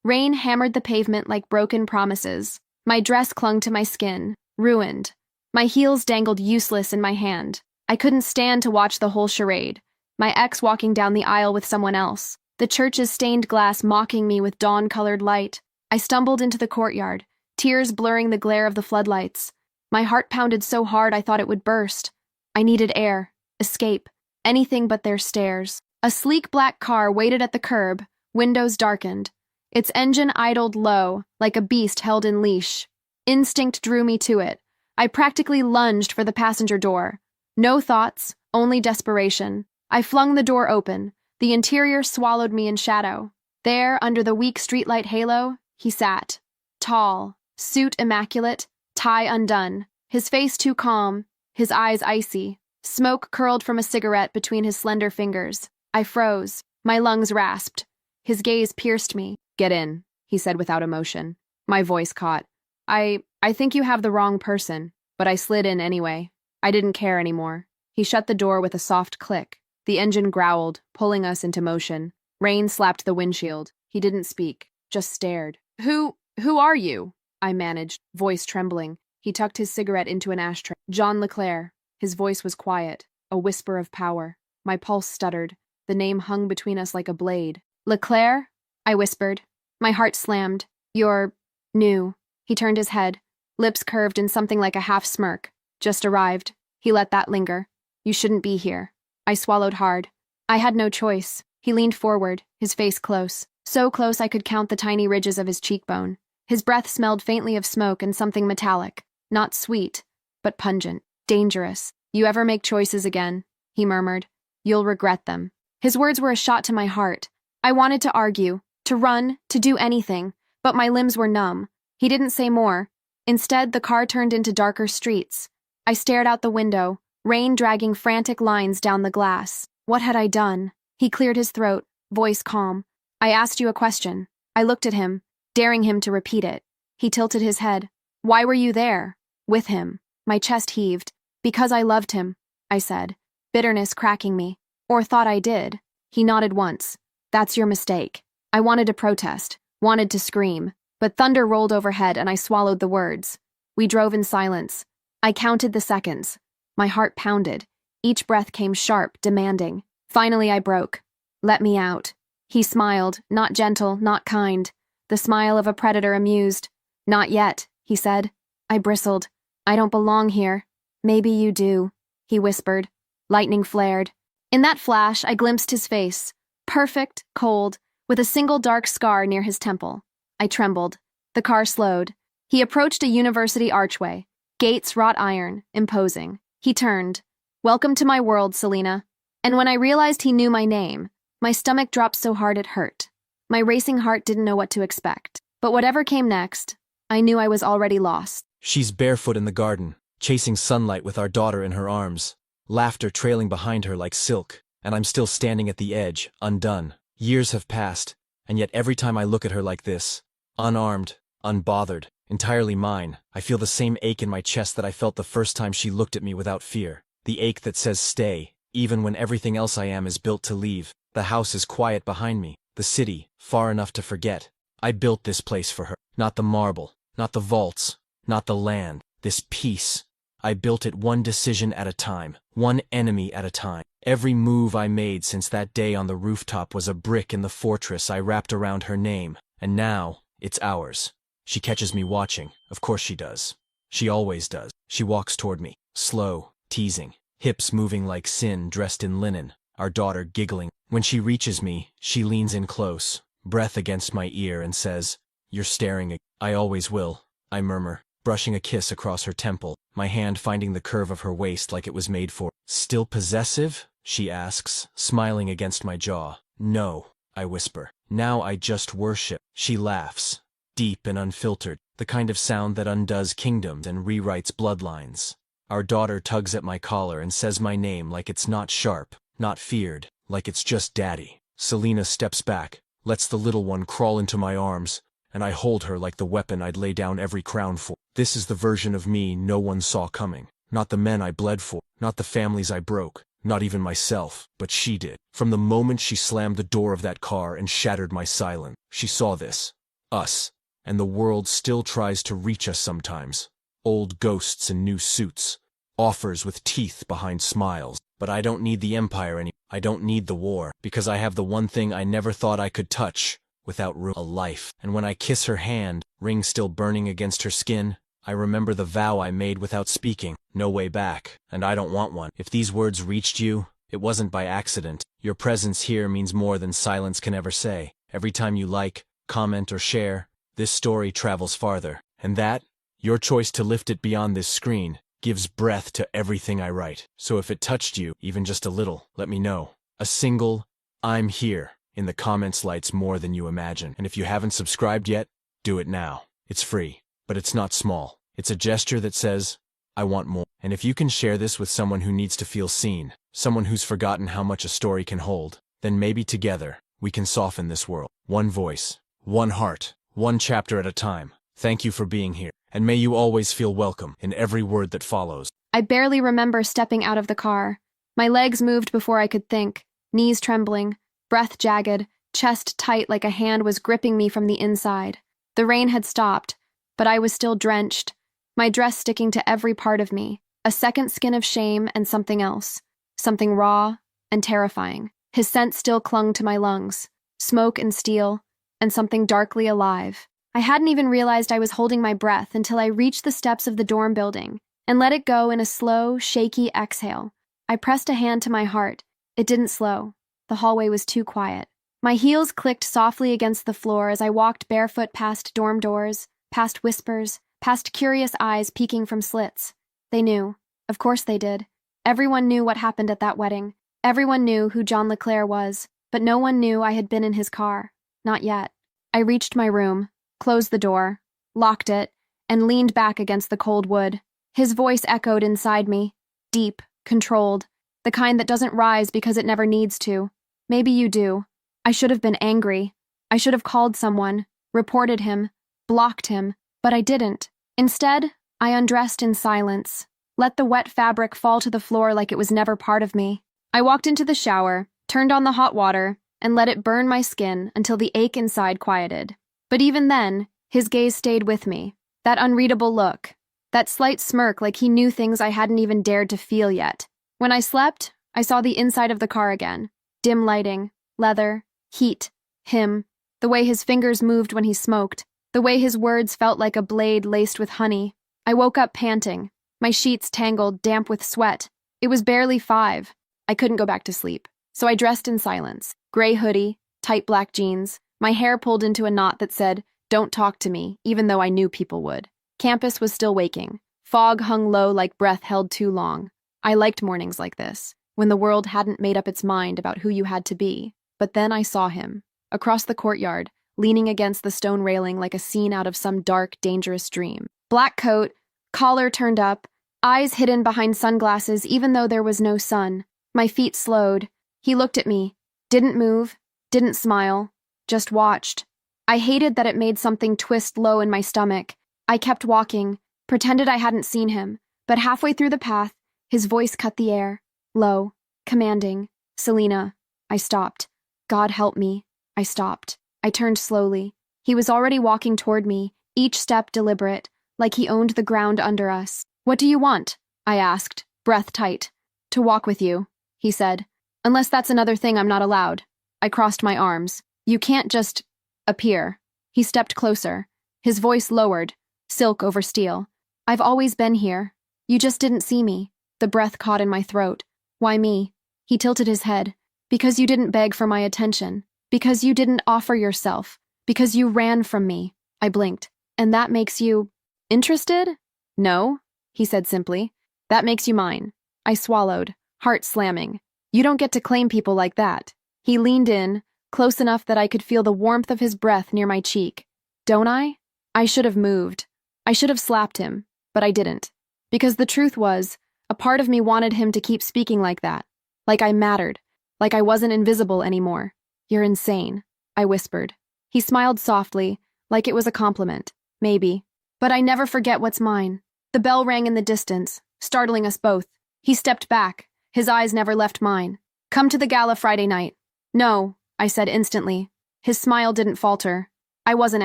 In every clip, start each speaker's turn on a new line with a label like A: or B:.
A: Rain hammered the pavement like broken promises. My dress clung to my skin, ruined. My heels dangled useless in my hand. I couldn't stand to watch the whole charade. My ex walking down the aisle with someone else. The church's stained glass mocking me with dawn-colored light. I stumbled into the courtyard, tears blurring the glare of the floodlights. My heart pounded so hard I thought it would burst. I needed air, escape, anything but their stares. A sleek black car waited at the curb, windows darkened. Its engine idled low, like a beast held in leash. Instinct drew me to it. I practically lunged for the passenger door. No thoughts, only desperation. I flung the door open. The interior swallowed me in shadow. There, under the weak streetlight halo, he sat. Tall, suit immaculate, tie undone. His face too calm, his eyes icy. Smoke curled from a cigarette between his slender fingers. I froze. My lungs rasped. His gaze pierced me. "Get in," he said without emotion. My voice caught. I think you have the wrong person," but I slid in anyway. I didn't care anymore. He shut the door with a soft click. The engine growled, pulling us into motion. Rain slapped the windshield. He didn't speak, just stared. Who are you?" I managed, voice trembling. He tucked his cigarette into an ashtray. "John LeClaire." His voice was quiet, a whisper of power. My pulse stuttered. The name hung between us like a blade. "LeClaire?" I whispered. My heart slammed. "You're new." He turned his head, lips curved in something like a half-smirk. "Just arrived." He let that linger. "You shouldn't be here." I swallowed hard. I had no choice. He leaned forward, his face close. So close I could count the tiny ridges of his cheekbone. His breath smelled faintly of smoke and something metallic. Not sweet, but pungent. Dangerous. "You ever make choices again," he murmured, "you'll regret them." His words were a shot to my heart. I wanted to argue, to run, to do anything, but my limbs were numb. He didn't say more. Instead, the car turned into darker streets. I stared out the window, rain dragging frantic lines down the glass. What had I done? He cleared his throat, voice calm. "I asked you a question." I looked at him, daring him to repeat it. He tilted his head. "Why were you there?" "With him." My chest heaved. "Because I loved him," I said, bitterness cracking me. "Or thought I did." He nodded once. "That's your mistake." I wanted to protest, wanted to scream, but thunder rolled overhead and I swallowed the words. We drove in silence. I counted the seconds. My heart pounded. Each breath came sharp, demanding. Finally I broke. "Let me out." He smiled, not gentle, not kind. The smile of a predator amused. "Not yet," he said. I bristled. "I don't belong here." "Maybe you do," he whispered. Lightning flared. In that flash, I glimpsed his face. Perfect, cold, with a single dark scar near his temple. I trembled. The car slowed. He approached a university archway. Gates wrought iron, imposing. He turned. "Welcome to my world, Selena." And when I realized he knew my name, my stomach dropped so hard it hurt. My racing heart didn't know what to expect. But whatever came next, I knew I was already lost.
B: She's barefoot in the garden, chasing sunlight with our daughter in her arms, laughter trailing behind her like silk, and I'm still standing at the edge, undone. Years have passed, and yet every time I look at her like this, unarmed, unbothered, entirely mine, I feel the same ache in my chest that I felt the first time she looked at me without fear. The ache that says stay, even when everything else I am is built to leave. The house is quiet behind me, the city, far enough to forget. I built this place for her. Not the marble, not the vaults, not the land, this peace. I built it one decision at a time, one enemy at a time. Every move I made since that day on the rooftop was a brick in the fortress I wrapped around her name, and now, it's ours. She catches me watching, of course she does. She always does. She walks toward me, slow, teasing, hips moving like sin dressed in linen, our daughter giggling. When she reaches me, she leans in close, breath against my ear and says, "You're staring. I always will," I murmur, brushing a kiss across her temple, my hand finding the curve of her waist like it was made for. "Still possessive?" she asks, smiling against my jaw. "No," I whisper. "Now I just worship." She laughs, deep and unfiltered, the kind of sound that undoes kingdoms and rewrites bloodlines. Our daughter tugs at my collar and says my name like it's not sharp, not feared, like it's just daddy. Selena steps back, lets the little one crawl into my arms, and I hold her like the weapon I'd lay down every crown for. This is the version of me no one saw coming. Not the men I bled for, not the families I broke, not even myself, but she did. From the moment she slammed the door of that car and shattered my silence, she saw this. us. And the world still tries to reach us sometimes. Old ghosts in new suits. Offers with teeth behind smiles. But I don't need the empire anymore. I don't need the war. Because I have the one thing I never thought I could touch without a life. And when I kiss her hand, ring still burning against her skin, I remember the vow I made without speaking. No way back. And I don't want one. If these words reached you, it wasn't by accident. Your presence here means more than silence can ever say. Every time you like, comment, or share, this story travels farther. And that, your choice to lift it beyond this screen, gives breath to everything I write. So if it touched you, even just a little, let me know. A single, "I'm here," in the comments lights more than you imagine. And if you haven't subscribed yet, do it now. It's free. But it's not small. It's a gesture that says, I want more. And if you can share this with someone who needs to feel seen, someone who's forgotten how much a story can hold, then maybe together, we can soften this world. One voice, one heart, one chapter at a time. Thank you for being here. And may you always feel welcome in every word that follows.
A: I barely remember stepping out of the car. My legs moved before I could think, knees trembling, breath jagged, chest tight like a hand was gripping me from the inside. The rain had stopped, but I was still drenched, my dress sticking to every part of me, a second skin of shame and something else, something raw and terrifying. His scent still clung to my lungs, smoke and steel, and something darkly alive. I hadn't even realized I was holding my breath until I reached the steps of the dorm building and let it go in a slow, shaky exhale. I pressed a hand to my heart. It didn't slow. The hallway was too quiet. My heels clicked softly against the floor as I walked barefoot past dorm doors, past whispers, past curious eyes peeking from slits. They knew. Of course they did. Everyone knew what happened at that wedding. Everyone knew who John LeClaire was, but no one knew I had been in his car. Not yet. I reached my room, closed the door, locked it, and leaned back against the cold wood. His voice echoed inside me, deep, controlled, the kind that doesn't rise because it never needs to. Maybe you do. I should have been angry. I should have called someone, reported him, blocked him, but I didn't. Instead, I undressed in silence, let the wet fabric fall to the floor like it was never part of me. I walked into the shower, turned on the hot water, and let it burn my skin until the ache inside quieted. But even then, his gaze stayed with me. That unreadable look, that slight smirk like he knew things I hadn't even dared to feel yet. When I slept, I saw the inside of the car again. Dim lighting, leather, heat, him, the way his fingers moved when he smoked, the way his words felt like a blade laced with honey. I woke up panting, my sheets tangled, damp with sweat. It was barely 5. I couldn't go back to sleep, so I dressed in silence. Gray hoodie, tight black jeans, my hair pulled into a knot that said, "Don't talk to me," even though I knew people would. Campus was still waking. Fog hung low like breath held too long. I liked mornings like this, when the world hadn't made up its mind about who you had to be. But then I saw him, across the courtyard, leaning against the stone railing like a scene out of some dark, dangerous dream. Black coat, collar turned up, eyes hidden behind sunglasses even though there was no sun. My feet slowed. He looked at me, didn't move, didn't smile, just watched. I hated that it made something twist low in my stomach. I kept walking, pretended I hadn't seen him, but halfway through the path, his voice cut the air, low, commanding. "Selena." I stopped. God help me. I stopped. I turned slowly. He was already walking toward me, each step deliberate, like he owned the ground under us. "What do you want?" I asked, breath tight. "To walk with you," he said. "Unless that's another thing I'm not allowed." I crossed my arms. "You can't just appear." He stepped closer, his voice lowered, silk over steel. "I've always been here. You just didn't see me." The breath caught in my throat. "Why me?" He tilted his head. "Because you didn't beg for my attention. Because you didn't offer yourself. Because you ran from me." I blinked. "And that makes you interested?" "No," he said simply. "That makes you mine." I swallowed, heart slamming. "You don't get to claim people like that." He leaned in, close enough that I could feel the warmth of his breath near my cheek. "Don't I?" I should have moved. I should have slapped him, but I didn't. Because the truth was, a part of me wanted him to keep speaking like that. Like I mattered. Like I wasn't invisible anymore. "You're insane," I whispered. He smiled softly, like it was a compliment. Maybe. But I never forget what's mine. The bell rang in the distance, startling us both. He stepped back. His eyes never left mine. "Come to the gala Friday night." "No," I said instantly. His smile didn't falter. I wasn't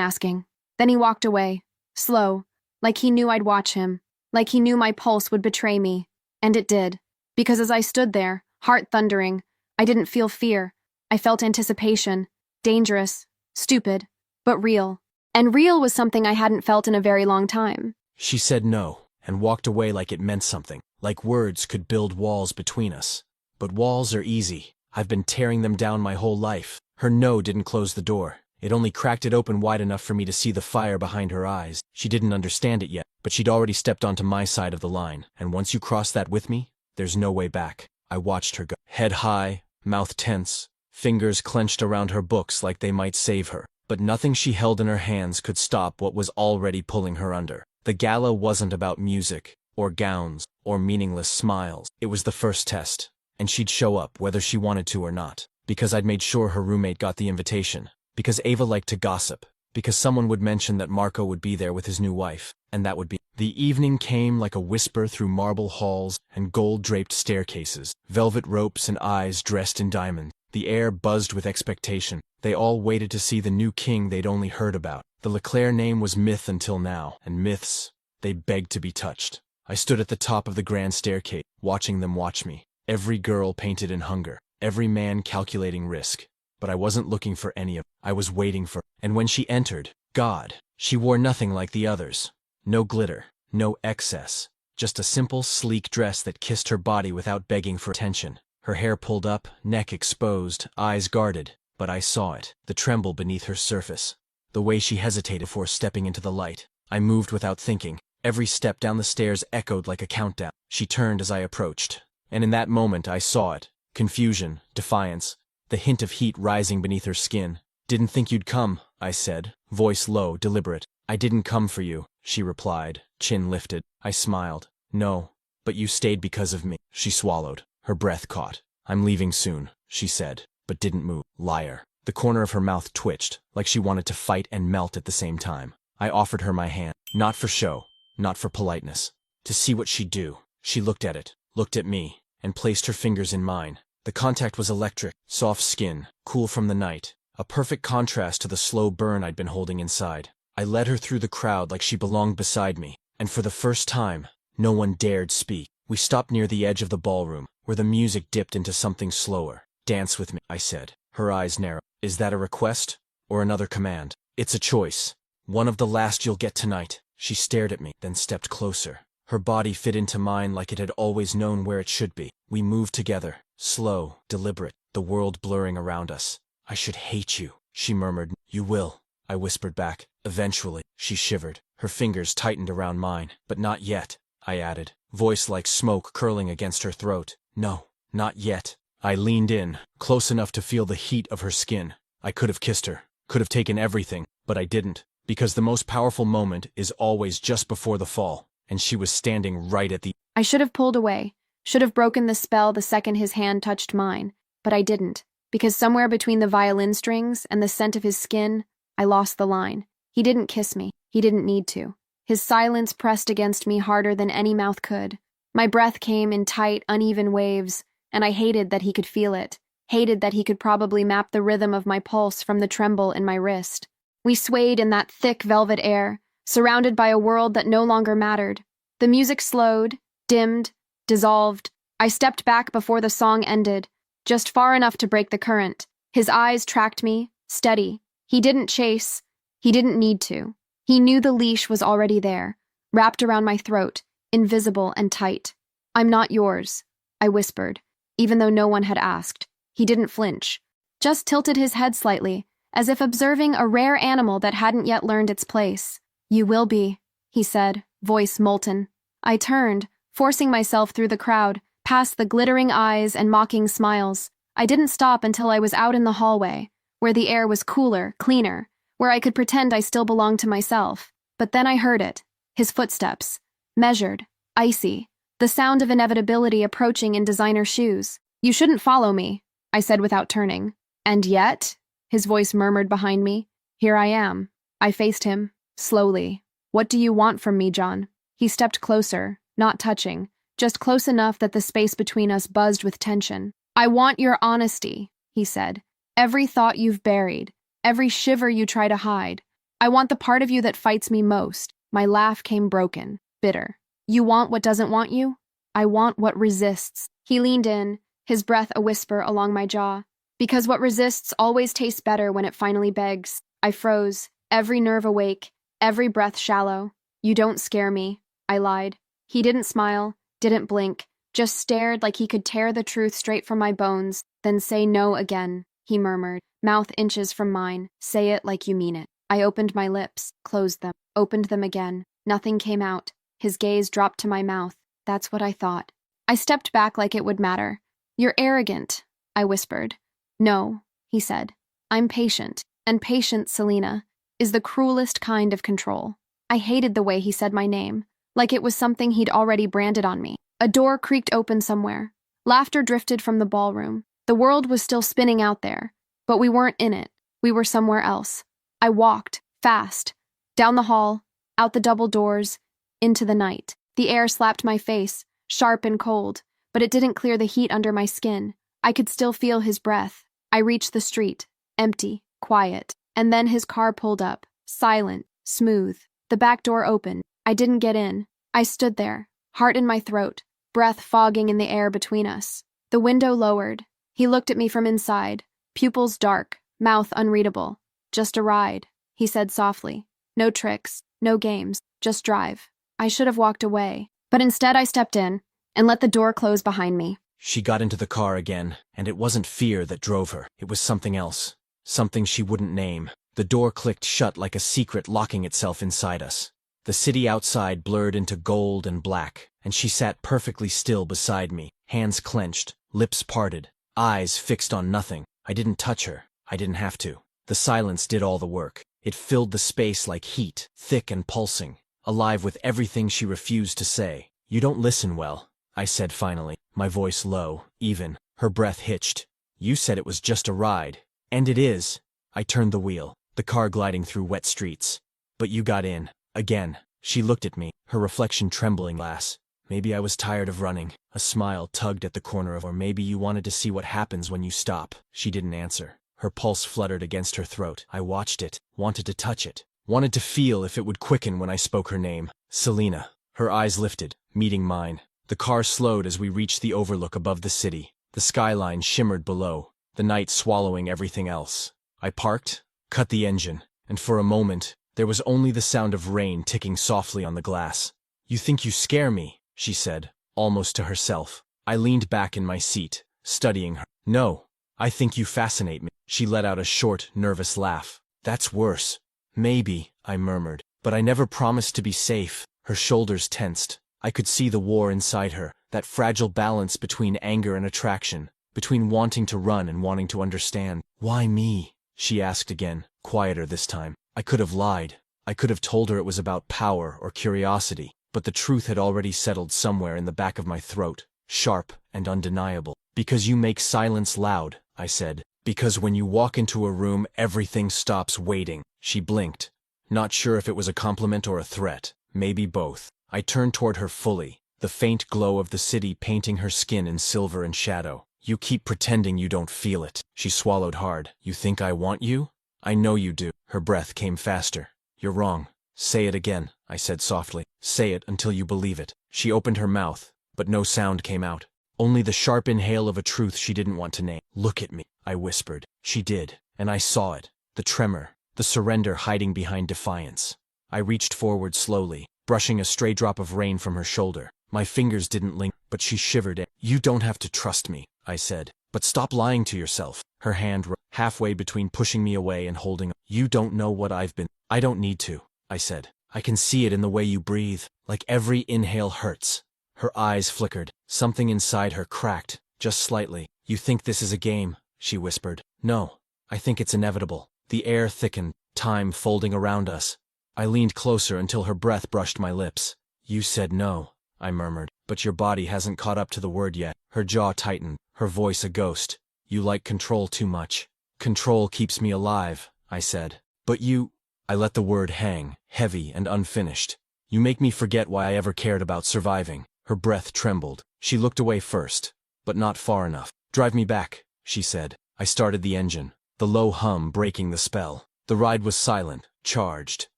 A: asking. Then he walked away, slow, like he knew I'd watch him, like he knew my pulse would betray me. And it did. Because as I stood there, heart thundering, I didn't feel fear. I felt anticipation. Dangerous, stupid, but real. And real was something I hadn't felt in a very long time.
B: She said no, and walked away like it meant something, like words could build walls between us. But walls are easy. I've been tearing them down my whole life. Her no didn't close the door. It only cracked it open wide enough for me to see the fire behind her eyes. She didn't understand it yet, but she'd already stepped onto my side of the line. And once you cross that with me, there's no way back. I watched her go, head high, mouth tense, fingers clenched around her books like they might save her. But nothing she held in her hands could stop what was already pulling her under. The gala wasn't about music, or gowns, or meaningless smiles. It was the first test, and she'd show up whether she wanted to or not. Because I'd made sure her roommate got the invitation. Because Ava liked to gossip. Because someone would mention that Marco would be there with his new wife, and that would be. The evening came like a whisper through marble halls and gold-draped staircases, velvet ropes and eyes dressed in diamonds. The air buzzed with expectation. They all waited to see the new king they'd only heard about. The Leclerc name was myth until now, and myths, they begged to be touched. I stood at the top of the grand staircase, watching them watch me. Every girl painted in hunger, every man calculating risk. But I wasn't looking for any of it. I was waiting for. And when she entered, God, she wore nothing like the others. No glitter, no excess. Just a simple, sleek dress that kissed her body without begging for attention. Her hair pulled up, neck exposed, eyes guarded. But I saw it, the tremble beneath her surface. The way she hesitated before stepping into the light. I moved without thinking. Every step down the stairs echoed like a countdown. She turned as I approached. And in that moment I saw it. Confusion, defiance, the hint of heat rising beneath her skin. Didn't think you'd come, I said, voice low, deliberate. I didn't come for you, she replied, chin lifted. I smiled. No, but you stayed because of me. She swallowed. Her breath caught. I'm leaving soon, she said, but didn't move. Liar. The corner of her mouth twitched, like she wanted to fight and melt at the same time. I offered her my hand, not for show, not for politeness. To see what she'd do. She looked at it, looked at me, and placed her fingers in mine. The contact was electric, soft skin, cool from the night, a perfect contrast to the slow burn I'd been holding inside. I led her through the crowd like she belonged beside me, and for the first time, no one dared speak. We stopped near the edge of the ballroom, where the music dipped into something slower. Dance with me, I said, her eyes narrowed. Is that a request, or another command? It's a choice. One of the last you'll get tonight. She stared at me, then stepped closer. Her body fit into mine like it had always known where it should be. We moved together, slow, deliberate, the world blurring around us. I should hate you, she murmured. You will, I whispered back. Eventually, she shivered. Her fingers tightened around mine. But not yet, I added, voice like smoke curling against her throat. No, not yet. I leaned in, close enough to feel the heat of her skin. I could have kissed her, could have taken everything, but I didn't. Because the most powerful moment is always just before the fall, and she was standing right at the.
A: I should have pulled away, should have broken the spell the second his hand touched mine, but I didn't, because somewhere between the violin strings and the scent of his skin, I lost the line. He didn't kiss me. He didn't need to. His silence pressed against me harder than any mouth could. My breath came in tight, uneven waves, and I hated that he could feel it, hated that he could probably map the rhythm of my pulse from the tremble in my wrist. We swayed in that thick velvet air, surrounded by a world that no longer mattered. The music slowed, dimmed, dissolved. I stepped back before the song ended, just far enough to break the current. His eyes tracked me, steady. He didn't chase. He didn't need to. He knew the leash was already there, wrapped around my throat, invisible and tight. I'm not yours, I whispered, even though no one had asked. He didn't flinch, just tilted his head slightly, as if observing a rare animal that hadn't yet learned its place. You will be, he said, voice molten. I turned, forcing myself through the crowd, past the glittering eyes and mocking smiles. I didn't stop until I was out in the hallway, where the air was cooler, cleaner, where I could pretend I still belonged to myself. But then I heard it, his footsteps, measured, icy, the sound of inevitability approaching in designer shoes. You shouldn't follow me, I said without turning. And yet, his voice murmured behind me, here I am. I faced him, slowly. What do you want from me, John? He stepped closer, not touching, just close enough that the space between us buzzed with tension. I want your honesty, he said. Every thought you've buried, every shiver you try to hide. I want the part of you that fights me most. My laugh came broken, bitter. You want what doesn't want you? I want what resists. He leaned in, his breath a whisper along my jaw. Because what resists always tastes better when it finally begs. I froze, every nerve awake, every breath shallow. You don't scare me, I lied. He didn't smile, didn't blink, just stared like he could tear the truth straight from my bones, then say no again, he murmured, mouth inches from mine. Say it like you mean it. I opened my lips, closed them, opened them again. Nothing came out. His gaze dropped to my mouth. That's what I thought. I stepped back like it would matter. You're arrogant, I whispered. No, he said. I'm patient, and patience, Selena, is the cruelest kind of control. I hated the way he said my name, like it was something he'd already branded on me. A door creaked open somewhere. Laughter drifted from the ballroom. The world was still spinning out there, but we weren't in it. We were somewhere else. I walked, fast, down the hall, out the double doors, into the night. The air slapped my face, sharp and cold, but it didn't clear the heat under my skin. I could still feel his breath. I reached the street, empty, quiet, and then his car pulled up, silent, smooth. The back door opened. I didn't get in. I stood there, heart in my throat, breath fogging in the air between us. The window lowered. He looked at me from inside, pupils dark, mouth unreadable. Just a ride, he said softly. No tricks, no games, just drive. I should have walked away, but instead I stepped in and let the door close behind me.
B: She got into the car again, and it wasn't fear that drove her. It was something else. Something she wouldn't name. The door clicked shut like a secret locking itself inside us. The city outside blurred into gold and black, and she sat perfectly still beside me, hands clenched, lips parted, eyes fixed on nothing. I didn't touch her. I didn't have to. The silence did all the work. It filled the space like heat, thick and pulsing, alive with everything she refused to say. You don't listen well, I said finally, my voice low, even. Her breath hitched. You said it was just a ride. And it is. I turned the wheel, the car gliding through wet streets. But you got in. Again. She looked at me, her reflection trembling glass. Maybe I was tired of running. A smile tugged at the corner of, or maybe you wanted to see what happens when you stop. She didn't answer. Her pulse fluttered against her throat. I watched it, wanted to touch it, wanted to feel if it would quicken when I spoke her name. Selena. Her eyes lifted, meeting mine. The car slowed as we reached the overlook above the city. The skyline shimmered below, the night swallowing everything else. I parked, cut the engine, and for a moment, there was only the sound of rain ticking softly on the glass. You think you scare me, she said, almost to herself. I leaned back in my seat, studying her. No, I think you fascinate me. She let out a short, nervous laugh. That's worse. Maybe, I murmured, but I never promised to be safe. Her shoulders tensed. I could see the war inside her, that fragile balance between anger and attraction, between wanting to run and wanting to understand. Why me? She asked again, quieter this time. I could have lied. I could have told her it was about power or curiosity, but the truth had already settled somewhere in the back of my throat, sharp and undeniable. Because you make silence loud, I said. Because when you walk into a room, everything stops waiting. She blinked, not sure if it was a compliment or a threat, maybe both. I turned toward her fully, the faint glow of the city painting her skin in silver and shadow. You keep pretending you don't feel it. She swallowed hard. You think I want you? I know you do. Her breath came faster. You're wrong. Say it again, I said softly. Say it until you believe it. She opened her mouth, but no sound came out. Only the sharp inhale of a truth she didn't want to name. Look at me, I whispered. She did, and I saw it. The tremor, the surrender hiding behind defiance. I reached forward slowly, brushing a stray drop of rain from her shoulder. My fingers didn't linger, but she shivered. You don't have to trust me, I said, but stop lying to yourself. Her hand rose halfway between pushing me away and holding on. You don't know what I've been. I don't need to, I said. I can see it in the way you breathe, like every inhale hurts. Her eyes flickered. Something inside her cracked, just slightly. You think this is a game, she whispered. No, I think it's inevitable. The air thickened, time folding around us. I leaned closer until her breath brushed my lips. You said no, I murmured, but your body hasn't caught up to the word yet. Her jaw tightened, her voice a ghost. You like control too much. Control keeps me alive, I said. But you... I let the word hang, heavy and unfinished. You make me forget why I ever cared about surviving. Her breath trembled. She looked away first, but not far enough. Drive me back, she said. I started the engine, the low hum breaking the spell. The The ride was silent, charged.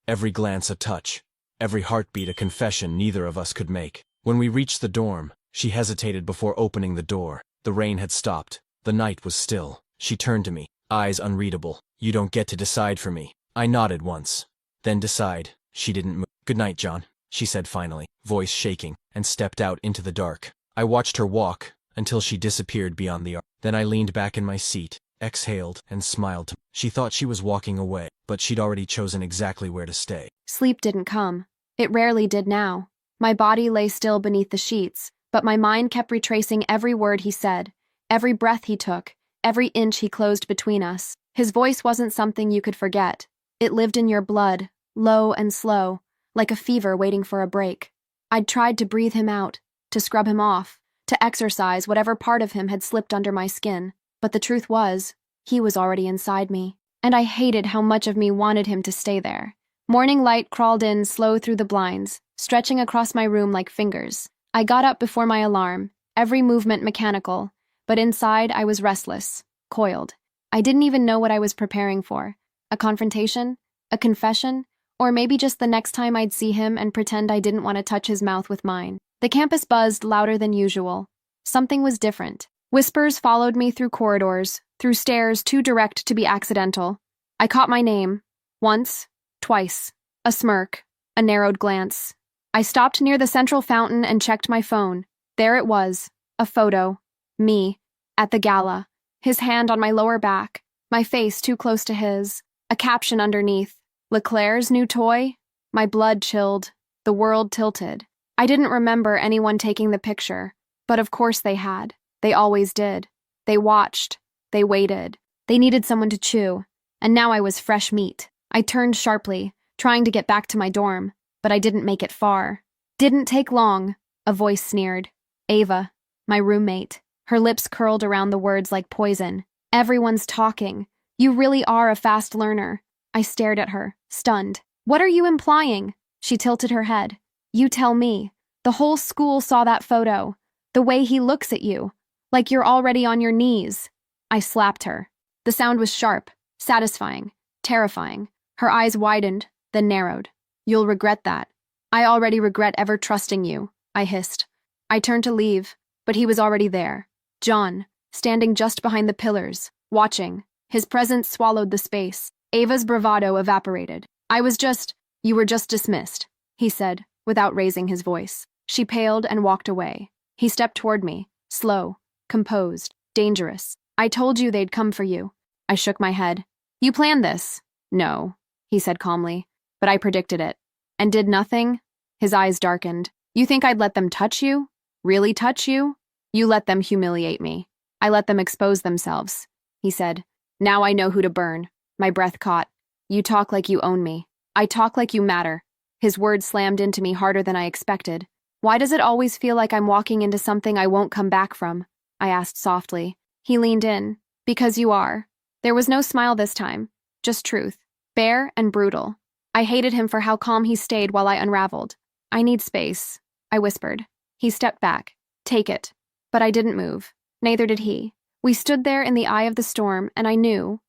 B: Every glance a touch. Every heartbeat a confession neither of us could make. When we reached the dorm, she hesitated before opening the door. The rain had stopped. The night was still. She turned to me, eyes unreadable. "You don't get to decide for me." I nodded once. "Then decide." She didn't move. "Good night, John," she said finally, voice shaking, and stepped out into the dark. I watched her walk until she disappeared beyond the arch. Then I leaned back in my seat, exhaled, and smiled to me. She thought she was walking away, but she'd already chosen exactly where to stay.
A: Sleep didn't come. It rarely did now. My body lay still beneath the sheets, but my mind kept retracing every word he said, every breath he took, every inch he closed between us. His voice wasn't something you could forget. It lived in your blood, low and slow, like a fever waiting for a break. I'd tried to breathe him out, to scrub him off, to exorcise whatever part of him had slipped under my skin. But the truth was, he was already inside me, and I hated how much of me wanted him to stay there. Morning light crawled in slow through the blinds, stretching across my room like fingers. I got up before my alarm, every movement mechanical, but inside I was restless, coiled. I didn't even know what I was preparing for. A confrontation? A confession? Or maybe just the next time I'd see him and pretend I didn't want to touch his mouth with mine. The campus buzzed louder than usual. Something was different. Whispers followed me through corridors, through stairs too direct to be accidental. I caught my name. Once, twice. A smirk, a narrowed glance. I stopped near the central fountain and checked my phone. There it was, a photo. Me, at the gala. His hand on my lower back, my face too close to his. A caption underneath. Leclerc's new toy? My blood chilled. The world tilted. I didn't remember anyone taking the picture, but of course they had. They always did. They watched. They waited. They needed someone to chew. And now I was fresh meat. I turned sharply, trying to get back to my dorm, but I didn't make it far. "Didn't take long," a voice sneered. Ava, my roommate. Her lips curled around the words like poison. "Everyone's talking. You really are a fast learner." I stared at her, stunned. "What are you implying?" She tilted her head. "You tell me. The whole school saw that photo. The way he looks at you. Like you're already on your knees." I slapped her. The sound was sharp, satisfying, terrifying. Her eyes widened, then narrowed. "You'll regret that." "I already regret ever trusting you," I hissed. I turned to leave, but he was already there. John, standing just behind the pillars, watching. His presence swallowed the space. Ava's bravado evaporated. "You were just dismissed," he said, without raising his voice. She paled and walked away. He stepped toward me, slow, composed, dangerous. "I told you they'd come for you." I shook my head. "You planned this?" "No," he said calmly, "but I predicted it." "And did nothing?" His eyes darkened. "You think I'd let them touch you? Really touch you?" "You let them humiliate me. I let them expose themselves," he said. "Now I know who to burn." My breath caught. "You talk like you own me. I talk like you matter." His words slammed into me harder than I expected. "Why does it always feel like I'm walking into something I won't come back from?" I asked softly. He leaned in. "Because you are." There was no smile this time, just truth, bare and brutal. I hated him for how calm he stayed while I unraveled. "I need space," I whispered. He stepped back. "Take it." But I didn't move. Neither did he. We stood there in the eye of the storm, and I knew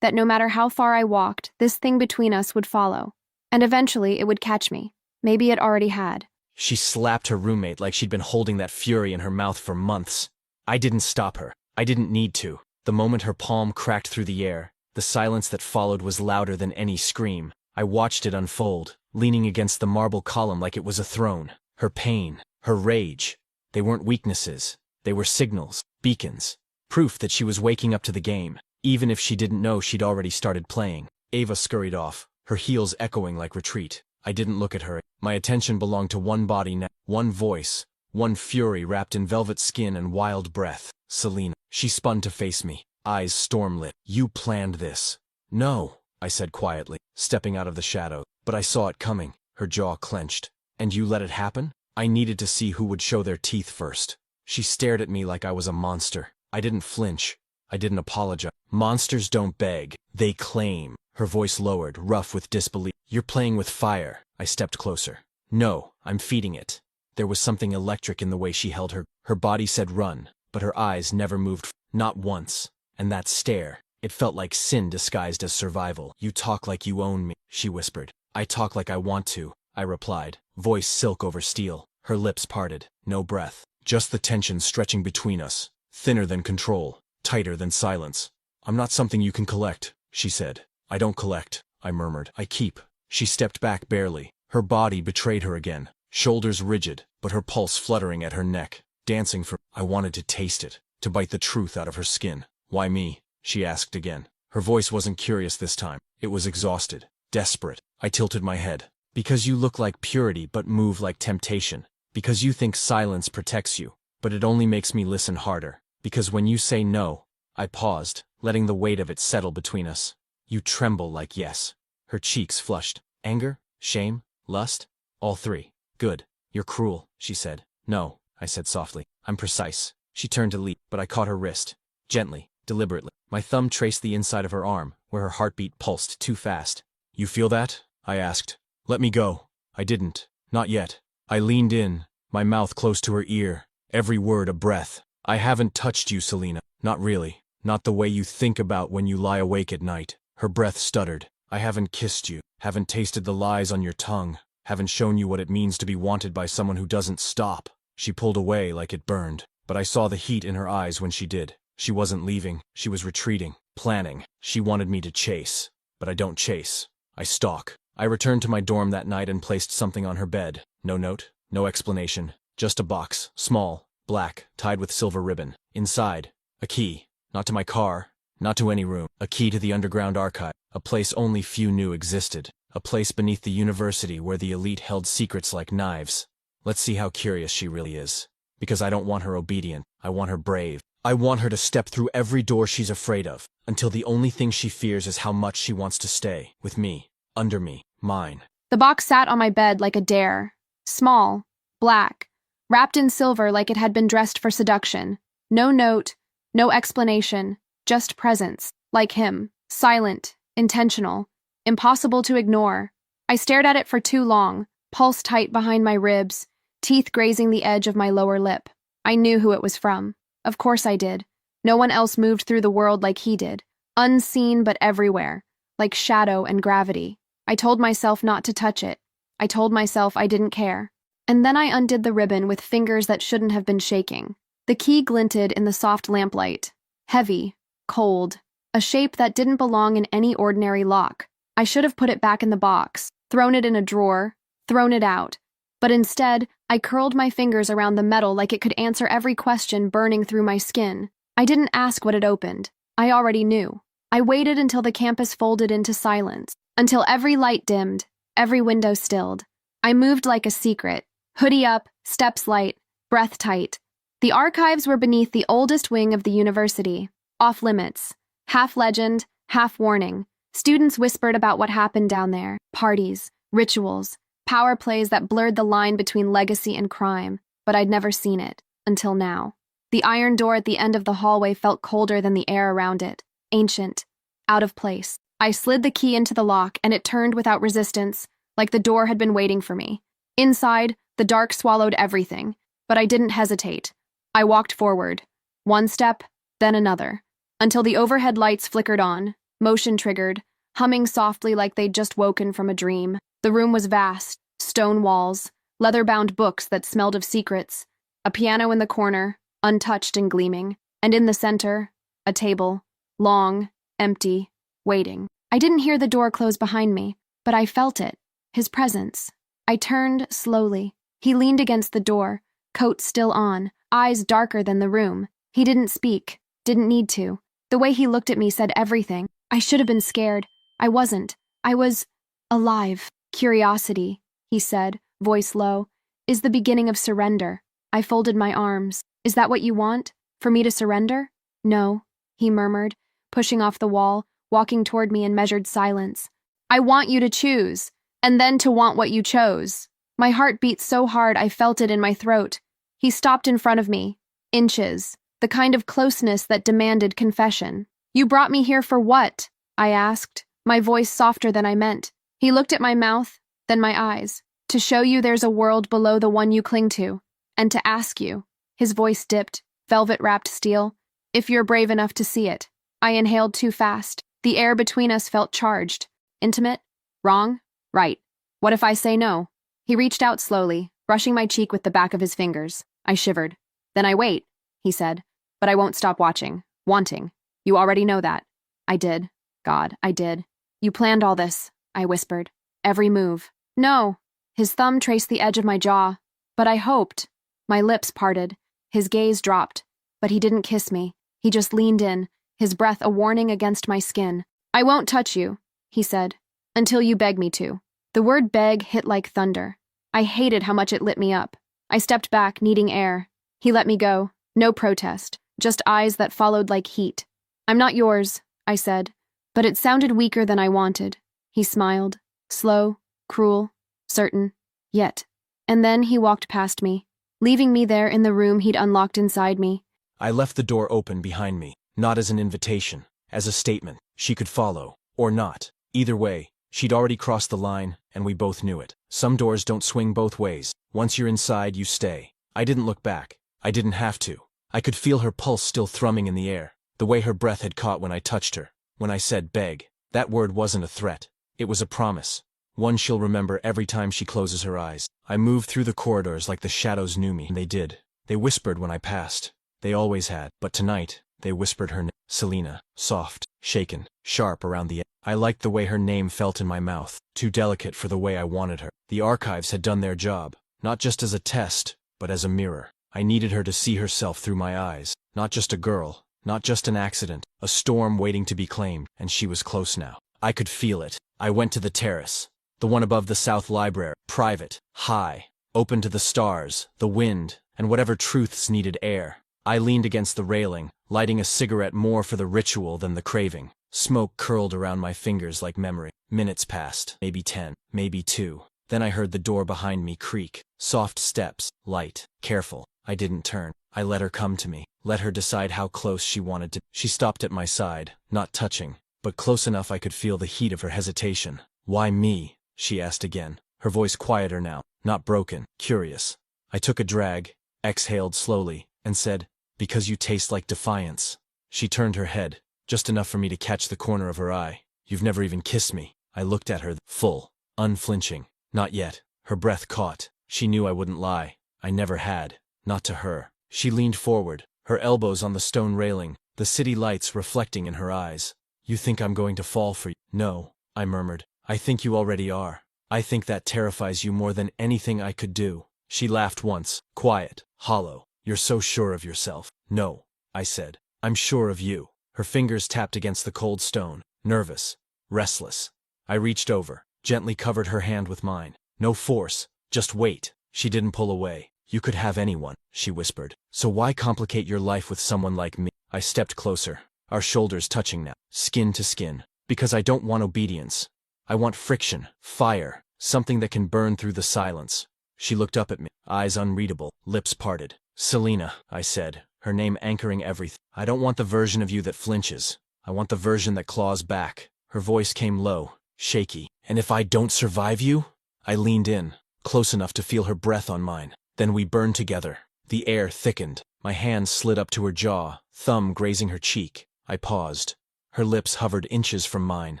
A: that no matter how far I walked, this thing between us would follow. And eventually it would catch me. Maybe it already had.
B: She slapped her roommate like she'd been holding that fury in her mouth for months. I didn't stop her. I didn't need to. The moment her palm cracked through the air, the silence that followed was louder than any scream. I watched it unfold, leaning against the marble column like it was a throne. Her pain, her rage, they weren't weaknesses. They were signals, beacons, proof that she was waking up to the game, even if she didn't know she'd already started playing. Ava scurried off, her heels echoing like retreat. I didn't look at her. My attention belonged to one body now, one voice, one fury wrapped in velvet skin and wild breath. Selena. She spun to face me, eyes storm-lit. "You planned this." "No," I said quietly, stepping out of the shadow. "But I saw it coming." Her jaw clenched. "And you let it happen?" I needed to see who would show their teeth first. She stared at me like I was a monster. I didn't flinch. I didn't apologize. "Monsters don't beg. They claim." Her voice lowered, rough with disbelief. "You're playing with fire." I stepped closer. "No, I'm feeding it." There was something electric in the way she held her. Her body said run, but her eyes never moved. Not once. And that stare, It felt like sin disguised as survival. You talk like you own me, she whispered. I talk like I want to, I replied, voice silk over steel. Her lips parted, no breath, just the tension stretching between us, thinner than control, tighter than silence. I'm not something you can collect, she said. I don't collect, I murmured. I keep. She stepped back barely. Her body betrayed her again, shoulders rigid, but her pulse fluttering at her neck, dancing for. I wanted to taste it, to bite the truth out of her skin. Why me? She asked again. Her voice wasn't curious this time. It was exhausted, desperate. I tilted my head. Because you look like purity but move like temptation. Because you think silence protects you, but it only makes me listen harder. Because when you say no, I paused, letting the weight of it settle between us. You tremble like yes. Her cheeks flushed. Anger? Shame? Lust? All three. Good. You're cruel, she said. No, I said softly. I'm precise. She turned to leap, but I caught her wrist. Gently, deliberately. My thumb traced the inside of her arm, where her heartbeat pulsed too fast. You feel that? I asked. Let me go. I didn't. Not yet. I leaned in, my mouth close to her ear, every word a breath. I haven't touched you, Selena. Not really. Not the way you think about when you lie awake at night. Her breath stuttered. I haven't kissed you, haven't tasted the lies on your tongue, haven't shown you what it means to be wanted by someone who doesn't stop. She pulled away like it burned, but I saw the heat in her eyes when she did. She wasn't leaving, she was retreating, planning. She wanted me to chase, but I don't chase. I stalk. I returned to my dorm that night and placed something on her bed. No note, no explanation, just a box, small, black, tied with silver ribbon. Inside, a key, not to my car, not to any room, a key to the underground archive, a place only few knew existed, a place beneath the university where the elite held secrets like knives. Let's see how curious she really is. Because I don't want her obedient, I want her brave. I want her to step through every door she's afraid of, until the only thing she fears is how much she wants to stay, with me, under me, mine.
A: The box sat on my bed like a dare. Small, black, wrapped in silver like it had been dressed for seduction. No note, no explanation, just presence, like him, silent, intentional, impossible to ignore. I stared at it for too long, pulse tight behind my ribs, teeth grazing the edge of my lower lip. I knew who it was from. Of course I did. No one else moved through the world like he did, unseen but everywhere, like shadow and gravity. I told myself not to touch it. I told myself I didn't care. And then I undid the ribbon with fingers that shouldn't have been shaking. The key glinted in the soft lamplight. Heavy, cold, a shape that didn't belong in any ordinary lock. I should have put it back in the box, thrown it in a drawer, thrown it out. But instead, I curled my fingers around the metal like it could answer every question burning through my skin. I didn't ask what it opened. I already knew. I waited until the campus folded into silence, until every light dimmed, every window stilled. I moved like a secret, hoodie up, steps light, breath tight. The archives were beneath the oldest wing of the university, off limits, half legend, half warning. Students whispered about what happened down there, parties, rituals, power plays that blurred the line between legacy and crime, but I'd never seen it, until now. The iron door at the end of the hallway felt colder than the air around it, ancient, out of place. I slid the key into the lock, and it turned without resistance, like the door had been waiting for me. Inside, the dark swallowed everything, but I didn't hesitate. I walked forward, one step, then another, until the overhead lights flickered on, motion triggered, humming softly like they'd just woken from a dream. The room was vast, stone walls, leather-bound books that smelled of secrets, a piano in the corner, untouched and gleaming, and in the center, a table, long, empty, waiting. I didn't hear the door close behind me, but I felt it, his presence. I turned slowly. He leaned against the door, coat still on, eyes darker than the room. He didn't speak, didn't need to. The way he looked at me said everything. I should have been scared. I wasn't. I was alive. Curiosity, he said, voice low, is the beginning of surrender. I folded my arms. Is that what you want? For me to surrender? No, he murmured, pushing off the wall, walking toward me in measured silence. I want you to choose, and then to want what you chose. My heart beat so hard I felt it in my throat. He stopped in front of me. Inches, the kind of closeness that demanded confession. You brought me here for what? I asked, my voice softer than I meant. He looked at my mouth, then my eyes. To show you there's a world below the one you cling to, and to ask you, his voice dipped, velvet-wrapped steel, if you're brave enough to see it. I inhaled too fast. The air between us felt charged. Intimate? Wrong? Right. What if I say no? He reached out slowly, brushing my cheek with the back of his fingers. I shivered. Then I wait, he said. But I won't stop watching. Wanting. You already know that. I did. God, I did. You planned all this, I whispered. Every move. No. His thumb traced the edge of my jaw. But I hoped. My lips parted. His gaze dropped. But he didn't kiss me. He just leaned in, his breath a warning against my skin. I won't touch you, he said, until you beg me to. The word beg hit like thunder. I hated how much it lit me up. I stepped back, needing air. He let me go. No protest. Just eyes that followed like heat. I'm not yours, I said. But it sounded weaker than I wanted. He smiled. Slow, cruel, certain. Yet. And then he walked past me, leaving me there in the room he'd unlocked inside me.
B: I left the door open behind me, not as an invitation, as a statement. She could follow, or not. Either way, she'd already crossed the line, and we both knew it. Some doors don't swing both ways. Once you're inside, you stay. I didn't look back. I didn't have to. I could feel her pulse still thrumming in the air, the way her breath had caught when I touched her. When I said beg, that word wasn't a threat. It was a promise. One she'll remember every time she closes her eyes. I moved through the corridors like the shadows knew me. They did. They whispered when I passed. They always had. But tonight, they whispered her name. Selena. Soft, shaken, sharp around the edge. I liked the way her name felt in my mouth. Too delicate for the way I wanted her. The archives had done their job. Not just as a test, but as a mirror. I needed her to see herself through my eyes. Not just a girl. Not just an accident. A storm waiting to be claimed. And she was close now. I could feel it. I went to the terrace. The one above the South Library. Private. High. Open to the stars, the wind, and whatever truths needed air. I leaned against the railing, lighting a cigarette more for the ritual than the craving. Smoke curled around my fingers like memory. Minutes passed. Maybe 10. Maybe 2. Then I heard the door behind me creak. Soft steps. Light. Careful. I didn't turn. I let her come to me. Let her decide how close she wanted to. She stopped at my side, not touching, but close enough I could feel the heat of her hesitation. Why me? She asked again. Her voice quieter now, not broken, curious. I took a drag, exhaled slowly, and said, because you taste like defiance. She turned her head, just enough for me to catch the corner of her eye. You've never even kissed me. I looked at her, full, unflinching. Not yet. Her breath caught. She knew I wouldn't lie. I never had. Not to her. She leaned forward, her elbows on the stone railing, the city lights reflecting in her eyes. You think I'm going to fall for you? No, I murmured. I think you already are. I think that terrifies you more than anything I could do. She laughed once, quiet, hollow. You're so sure of yourself. No, I said. I'm sure of you. Her fingers tapped against the cold stone, nervous, restless. I reached over, gently covered her hand with mine. No force, just wait. She didn't pull away. You could have anyone, she whispered. So why complicate your life with someone like me? I stepped closer, our shoulders touching now, skin to skin. Because I don't want obedience. I want friction, fire, something that can burn through the silence. She looked up at me, eyes unreadable, lips parted. Selena, I said, her name anchoring everything. I don't want the version of you that flinches. I want the version that claws back. Her voice came low, shaky. And if I don't survive you? I leaned in, close enough to feel her breath on mine. Then we burned together. The air thickened. My hand slid up to her jaw, thumb grazing her cheek. I paused. Her lips hovered inches from mine,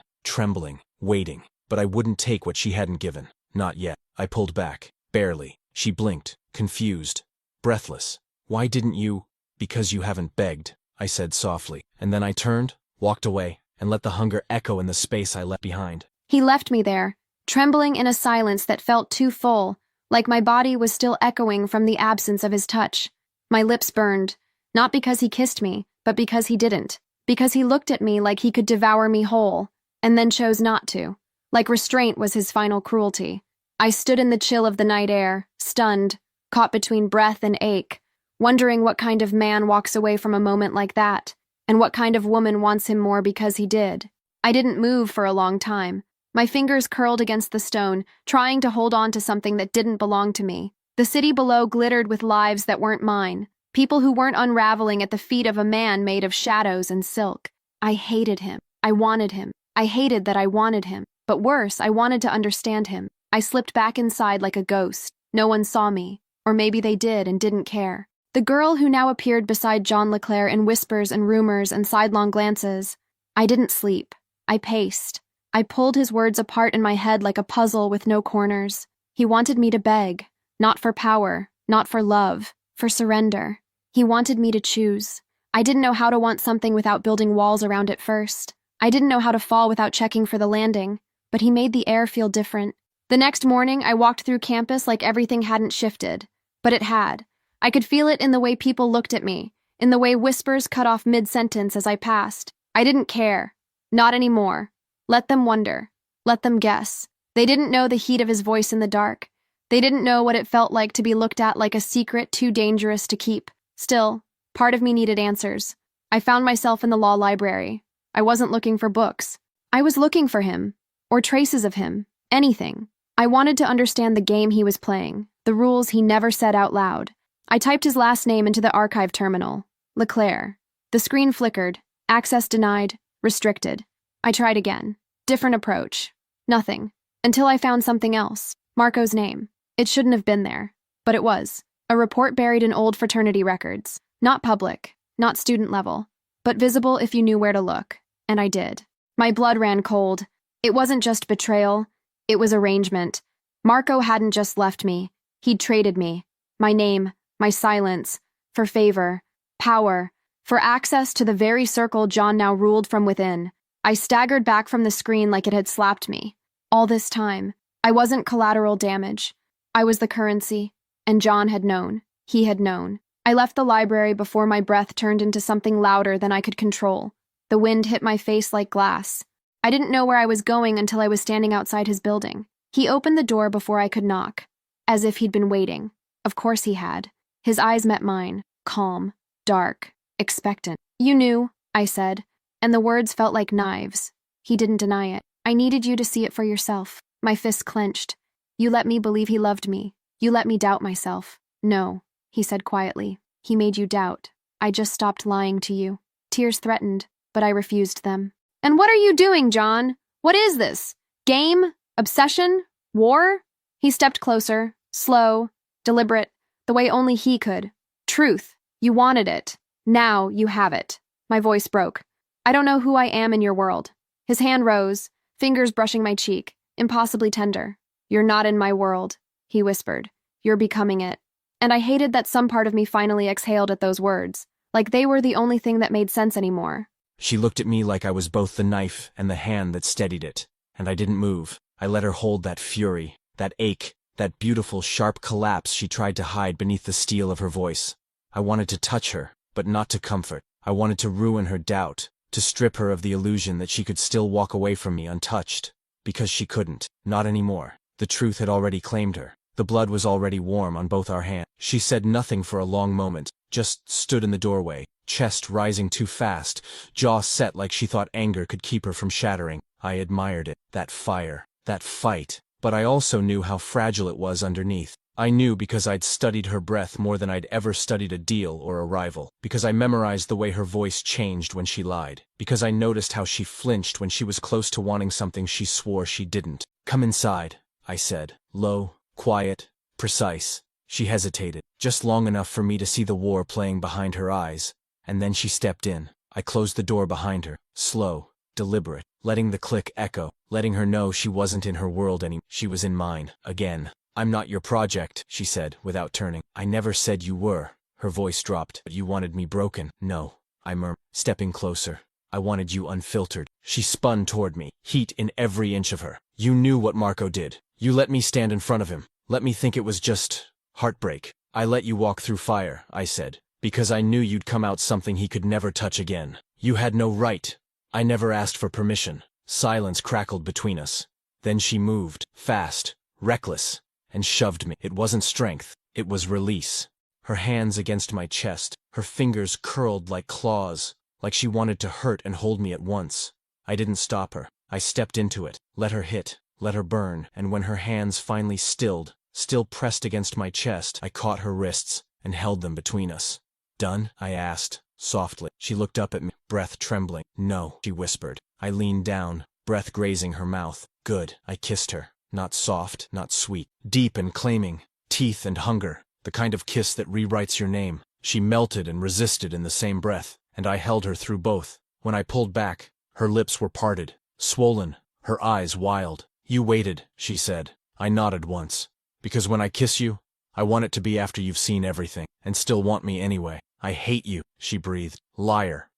B: trembling, waiting. But I wouldn't take what she hadn't given. Not yet. I pulled back. Barely. She blinked, confused, breathless. Why didn't you? Because you haven't begged, I said softly. And then I turned, walked away, and let the hunger echo in the space I left behind.
A: He left me there, trembling in a silence that felt too full, like my body was still echoing from the absence of his touch. My lips burned, not because he kissed me, but because he didn't. Because he looked at me like he could devour me whole, and then chose not to. Like restraint was his final cruelty. I stood in the chill of the night air, stunned, caught between breath and ache, wondering what kind of man walks away from a moment like that, and what kind of woman wants him more because he did. I didn't move for a long time. My fingers curled against the stone, trying to hold on to something that didn't belong to me. The city below glittered with lives that weren't mine, people who weren't unraveling at the feet of a man made of shadows and silk. I hated him. I wanted him. I hated that I wanted him. But worse, I wanted to understand him. I slipped back inside like a ghost. No one saw me. Or maybe they did and didn't care. The girl who now appeared beside John LeClaire in whispers and rumors and sidelong glances. I didn't sleep. I paced. I pulled his words apart in my head like a puzzle with no corners. He wanted me to beg, not for power, not for love, for surrender. He wanted me to choose. I didn't know how to want something without building walls around it first. I didn't know how to fall without checking for the landing, but he made the air feel different. The next morning, I walked through campus like everything hadn't shifted, but it had. I could feel it in the way people looked at me, in the way whispers cut off mid-sentence as I passed. I didn't care. Not anymore. Let them wonder. Let them guess. They didn't know the heat of his voice in the dark. They didn't know what it felt like to be looked at like a secret too dangerous to keep. Still, part of me needed answers. I found myself in the law library. I wasn't looking for books. I was looking for him, or traces of him, anything. I wanted to understand the game he was playing, the rules he never said out loud. I typed his last name into the archive terminal, LeClaire. The screen flickered, access denied, restricted. I tried again. Different approach. Nothing. Until I found something else. Marco's name. It shouldn't have been there, but it was. A report buried in old fraternity records. Not public, not student level, but visible if you knew where to look. And I did. My blood ran cold. It wasn't just betrayal. It was arrangement. Marco hadn't just left me. He'd traded me. My name, my silence, for favor, power, for access to the very circle John now ruled from within. I staggered back from the screen like it had slapped me. All this time, I wasn't collateral damage. I was the currency, and John had known. He had known. I left the library before my breath turned into something louder than I could control. The wind hit my face like glass. I didn't know where I was going until I was standing outside his building. He opened the door before I could knock, as if he'd been waiting. Of course he had. His eyes met mine, calm, dark, expectant. "You knew," I said, and the words felt like knives. He didn't deny it. "I needed you to see it for yourself." My fists clenched. "You let me believe he loved me. You let me doubt myself." "No," he said quietly. "He made you doubt. I just stopped lying to you." Tears threatened, but I refused them. "And what are you doing, John? What is this? Game? Obsession? War?" He stepped closer, slow, deliberate, the way only he could. "Truth. You wanted it. Now you have it." My voice broke. "I don't know who I am in your world." His hand rose, fingers brushing my cheek, impossibly tender. "You're not in my world," he whispered. "You're becoming it." And I hated that some part of me finally exhaled at those words, like they were the only thing that made sense anymore.
B: She looked at me like I was both the knife and the hand that steadied it, and I didn't move. I let her hold that fury, that ache, that beautiful, sharp collapse she tried to hide beneath the steel of her voice. I wanted to touch her, but not to comfort. I wanted to ruin her doubt, to strip her of the illusion that she could still walk away from me untouched. Because she couldn't. Not anymore. The truth had already claimed her. The blood was already warm on both our hands. She said nothing for a long moment, just stood in the doorway, chest rising too fast, jaw set like she thought anger could keep her from shattering. I admired it, that fire, that fight, but I also knew how fragile it was underneath. I knew because I'd studied her breath more than I'd ever studied a deal or a rival, because I memorized the way her voice changed when she lied, because I noticed how she flinched when she was close to wanting something she swore she didn't. "Come inside," I said, low, quiet, precise. She hesitated, just long enough for me to see the war playing behind her eyes, and then she stepped in. I closed the door behind her, slow, deliberate, letting the click echo, letting her know she wasn't in her world anymore. She was in mine, again. "I'm not your project," she said, without turning. "I never said you were." Her voice dropped. "But you wanted me broken." "No," I murmured, stepping closer. "I wanted you unfiltered." She spun toward me, heat in every inch of her. "You knew what Marco did. You let me stand in front of him. Let me think it was just heartbreak." "I let you walk through fire," I said, "because I knew you'd come out something he could never touch again. You had no right. I never asked for permission." Silence crackled between us. Then she moved, fast, reckless, and shoved me. It wasn't strength, it was release. Her hands against my chest, her fingers curled like claws, like she wanted to hurt and hold me at once. I didn't stop her. I stepped into it, let her hit, let her burn, and when her hands finally stilled, still pressed against my chest, I caught her wrists and held them between us. "Done?" I asked, softly. She looked up at me, breath trembling. "No," she whispered. I leaned down, breath grazing her mouth. "Good." I kissed her. Not soft, not sweet. Deep and claiming. Teeth and hunger. The kind of kiss that rewrites your name. She melted and resisted in the same breath, and I held her through both. When I pulled back, her lips were parted, swollen, her eyes wild. "You waited," she said. I nodded once. "Because when I kiss you, I want it to be after you've seen everything, and still want me anyway." "I hate you," she breathed. "Liar.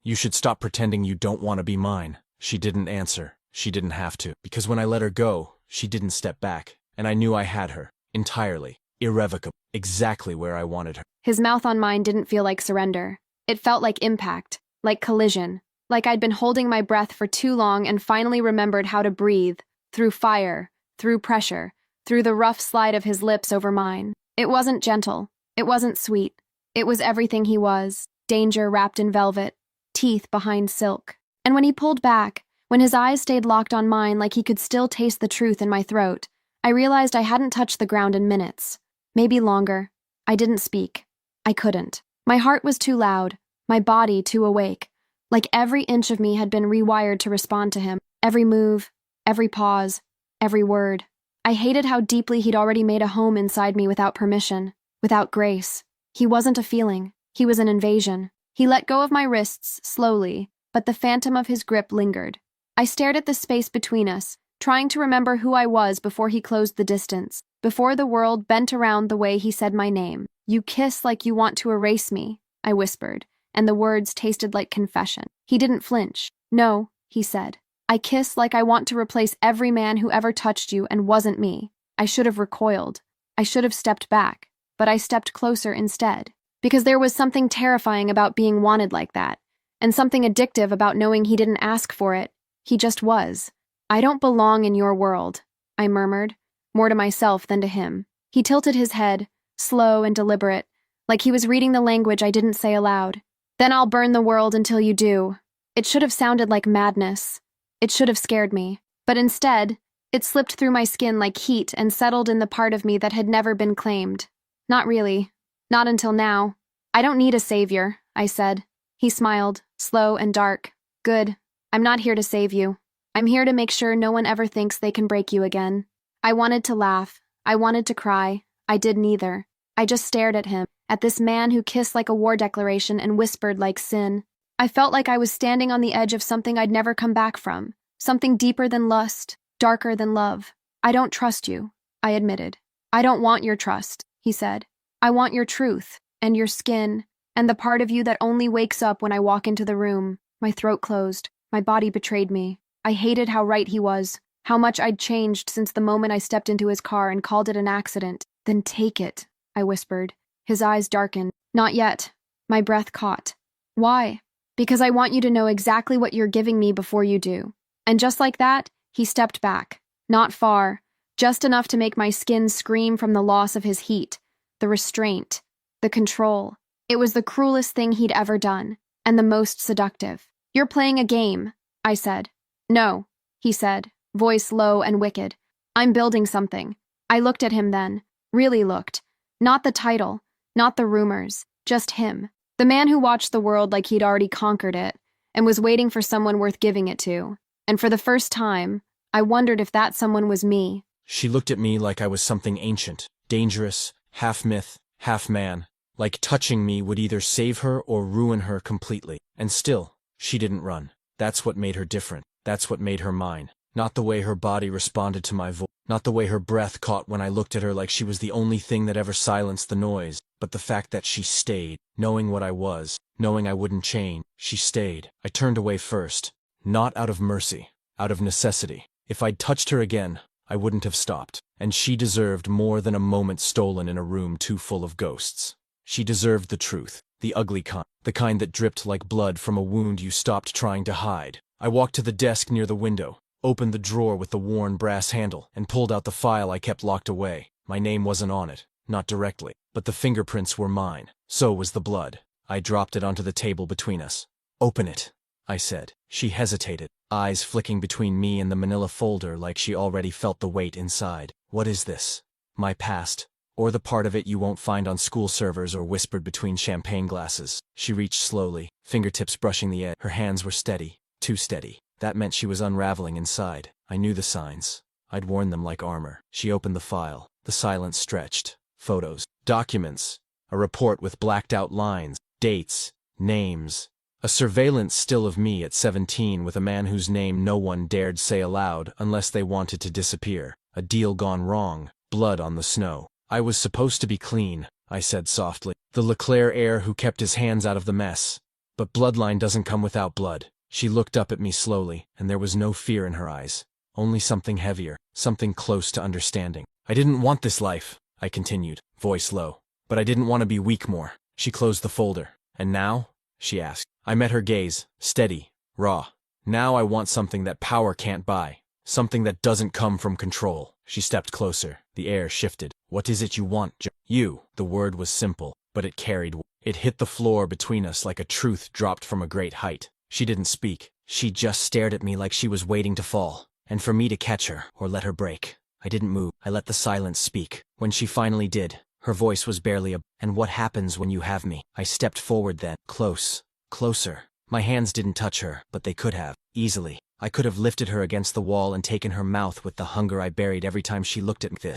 B: You should stop pretending you don't want to be mine." She didn't answer. She didn't have to. Because when I let her go, she didn't step back, and I knew I had her. Entirely. Irrevocable. Exactly where I wanted her.
A: His mouth on mine didn't feel like surrender. It felt like impact, like collision, like I'd been holding my breath for too long and finally remembered how to breathe, through fire, through pressure, through the rough slide of his lips over mine. It wasn't gentle. It wasn't sweet. It was everything he was. Danger wrapped in velvet, teeth behind silk. And when he pulled back, when his eyes stayed locked on mine like he could still taste the truth in my throat, I realized I hadn't touched the ground in minutes. Maybe longer. I didn't speak. I couldn't. My heart was too loud, my body too awake. Like every inch of me had been rewired to respond to him. Every move, every pause, every word. I hated how deeply he'd already made a home inside me without permission, without grace. He wasn't a feeling. He was an invasion. He let go of my wrists, slowly, but the phantom of his grip lingered. I stared at the space between us, trying to remember who I was before he closed the distance, before the world bent around the way he said my name. "You kiss like you want to erase me," I whispered, and the words tasted like confession. He didn't flinch. "No," he said. "I kiss like I want to replace every man who ever touched you and wasn't me." I should have recoiled. I should have stepped back, but I stepped closer instead. Because there was something terrifying about being wanted like that, and something addictive about knowing he didn't ask for it. He just was. "I don't belong in your world," I murmured, more to myself than to him. He tilted his head, slow and deliberate, like he was reading the language I didn't say aloud. "Then I'll burn the world until you do." It should have sounded like madness. It should have scared me. But instead, it slipped through my skin like heat and settled in the part of me that had never been claimed. "Not really. Not until now." "I don't need a savior," I said. He smiled, slow and dark. "Good. I'm not here to save you. I'm here to make sure no one ever thinks they can break you again." I wanted to laugh. I wanted to cry. I did neither. I just stared at him, at this man who kissed like a war declaration and whispered like sin. I felt like I was standing on the edge of something I'd never come back from, something deeper than lust, darker than love. "I don't trust you," I admitted. "I don't want your trust," he said. "I want your truth, and your skin, and the part of you that only wakes up when I walk into the room." My throat closed. My body betrayed me. I hated how right he was, how much I'd changed since the moment I stepped into his car and called it an accident. "Then take it," I whispered. His eyes darkened. "Not yet." My breath caught. "Why?" "Because I want you to know exactly what you're giving me before you do." And just like that, he stepped back. Not far, just enough to make my skin scream from the loss of his heat, the restraint, the control. It was the cruelest thing he'd ever done, and the most seductive. "You're playing a game," I said. "No," he said, voice low and wicked. "I'm building something." I looked at him then, really looked. Not the title, not the rumors, just him. The man who watched the world like he'd already conquered it, and was waiting for someone worth giving it to. And for the first time, I wondered if that someone was me.
B: She looked at me like I was something ancient, dangerous, half myth, half man, like touching me would either save her or ruin her completely. And still, she didn't run. That's what made her different. That's what made her mine. Not the way her body responded to my voice, not the way her breath caught when I looked at her like she was the only thing that ever silenced the noise, but the fact that she stayed, knowing what I was, knowing I wouldn't change. She stayed. I turned away first, not out of mercy, out of necessity. If I'd touched her again, I wouldn't have stopped. And she deserved more than a moment stolen in a room too full of ghosts. She deserved the truth, the ugly kind, the kind that dripped like blood from a wound you stopped trying to hide. I walked to the desk near the window, opened the drawer with the worn brass handle, and pulled out the file I kept locked away. My name wasn't on it, not directly, but the fingerprints were mine. So was the blood. I dropped it onto the table between us. "Open it," I said. She hesitated, eyes flicking between me and the manila folder like she already felt the weight inside. "What is this? My past? Or the part of it you won't find on school servers or whispered between champagne glasses?" She reached slowly, fingertips brushing the edge. Her hands were steady, too steady. That meant she was unraveling inside. I knew the signs. I'd worn them like armor. She opened the file. The silence stretched. Photos. Documents. A report with blacked out lines, dates, names. A surveillance still of me at 17 with a man whose name no one dared say aloud unless they wanted to disappear. A deal gone wrong, blood on the snow. I was supposed to be clean, I said softly. The Leclerc heir who kept his hands out of the mess. But bloodline doesn't come without blood. She looked up at me slowly, and there was no fear in her eyes. Only something heavier, something close to understanding. I didn't want this life, I continued, voice low. But I didn't want to be weak more. She closed the folder. And now? She asked. I met her gaze, steady, raw. Now I want something that power can't buy. Something that doesn't come from control. She stepped closer. The air shifted. What is it you want, You. The word was simple, but it carried. It hit the floor between us like a truth dropped from a great height. She didn't speak. She just stared at me like she was waiting to fall. And for me to catch her, or let her break. I didn't move. I let the silence speak. When she finally did, her voice was barely a, and what happens when you have me? I stepped forward then, close, closer. My hands didn't touch her, but they could have, easily. I could have lifted her against the wall and taken her mouth with the hunger I buried every time she looked at me.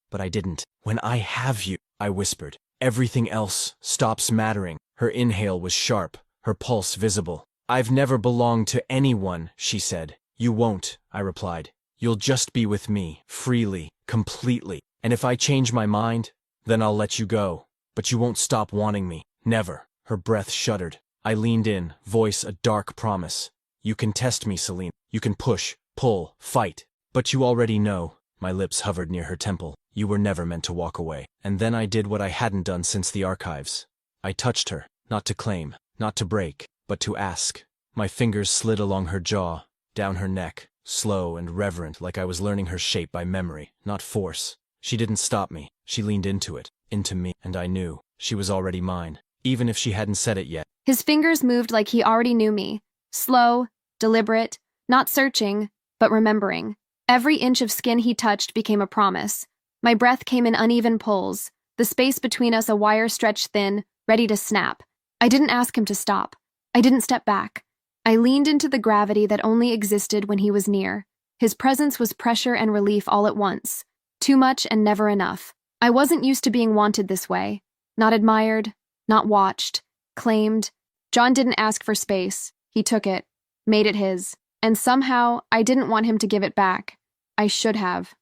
B: But I didn't. When I have you, I whispered, everything else stops mattering. Her inhale was sharp, her pulse visible. I've never belonged to anyone, she said. You won't, I replied. You'll just be with me, freely, completely. And if I change my mind, then I'll let you go. But you won't stop wanting me. Never. Her breath shuddered. I leaned in, voice a dark promise. You can test me, Celine. You can push, pull, fight. But you already know. My lips hovered near her temple. You were never meant to walk away. And then I did what I hadn't done since the archives. I touched her, not to claim, not to break, but to ask. My fingers slid along her jaw, down her neck, slow and reverent like I was learning her shape by memory, not force. She didn't stop me. She leaned into it, into me, and I knew she was already mine, even if she hadn't said it yet.
A: His fingers moved like he already knew me. Slow, deliberate, not searching, but remembering. Every inch of skin he touched became a promise. My breath came in uneven pulls, the space between us a wire stretched thin, ready to snap. I didn't ask him to stop. I didn't step back. I leaned into the gravity that only existed when he was near. His presence was pressure and relief all at once. Too much and never enough. I wasn't used to being wanted this way. Not admired, not watched, claimed. John didn't ask for space. He took it, made it his. And somehow, I didn't want him to give it back. I should have.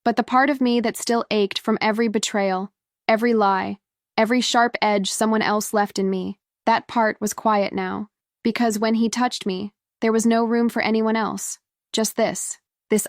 A: But the part of me that still ached from every betrayal, every lie, every sharp edge someone else left in me, that part was quiet now. Because when he touched me, there was no room for anyone else. Just this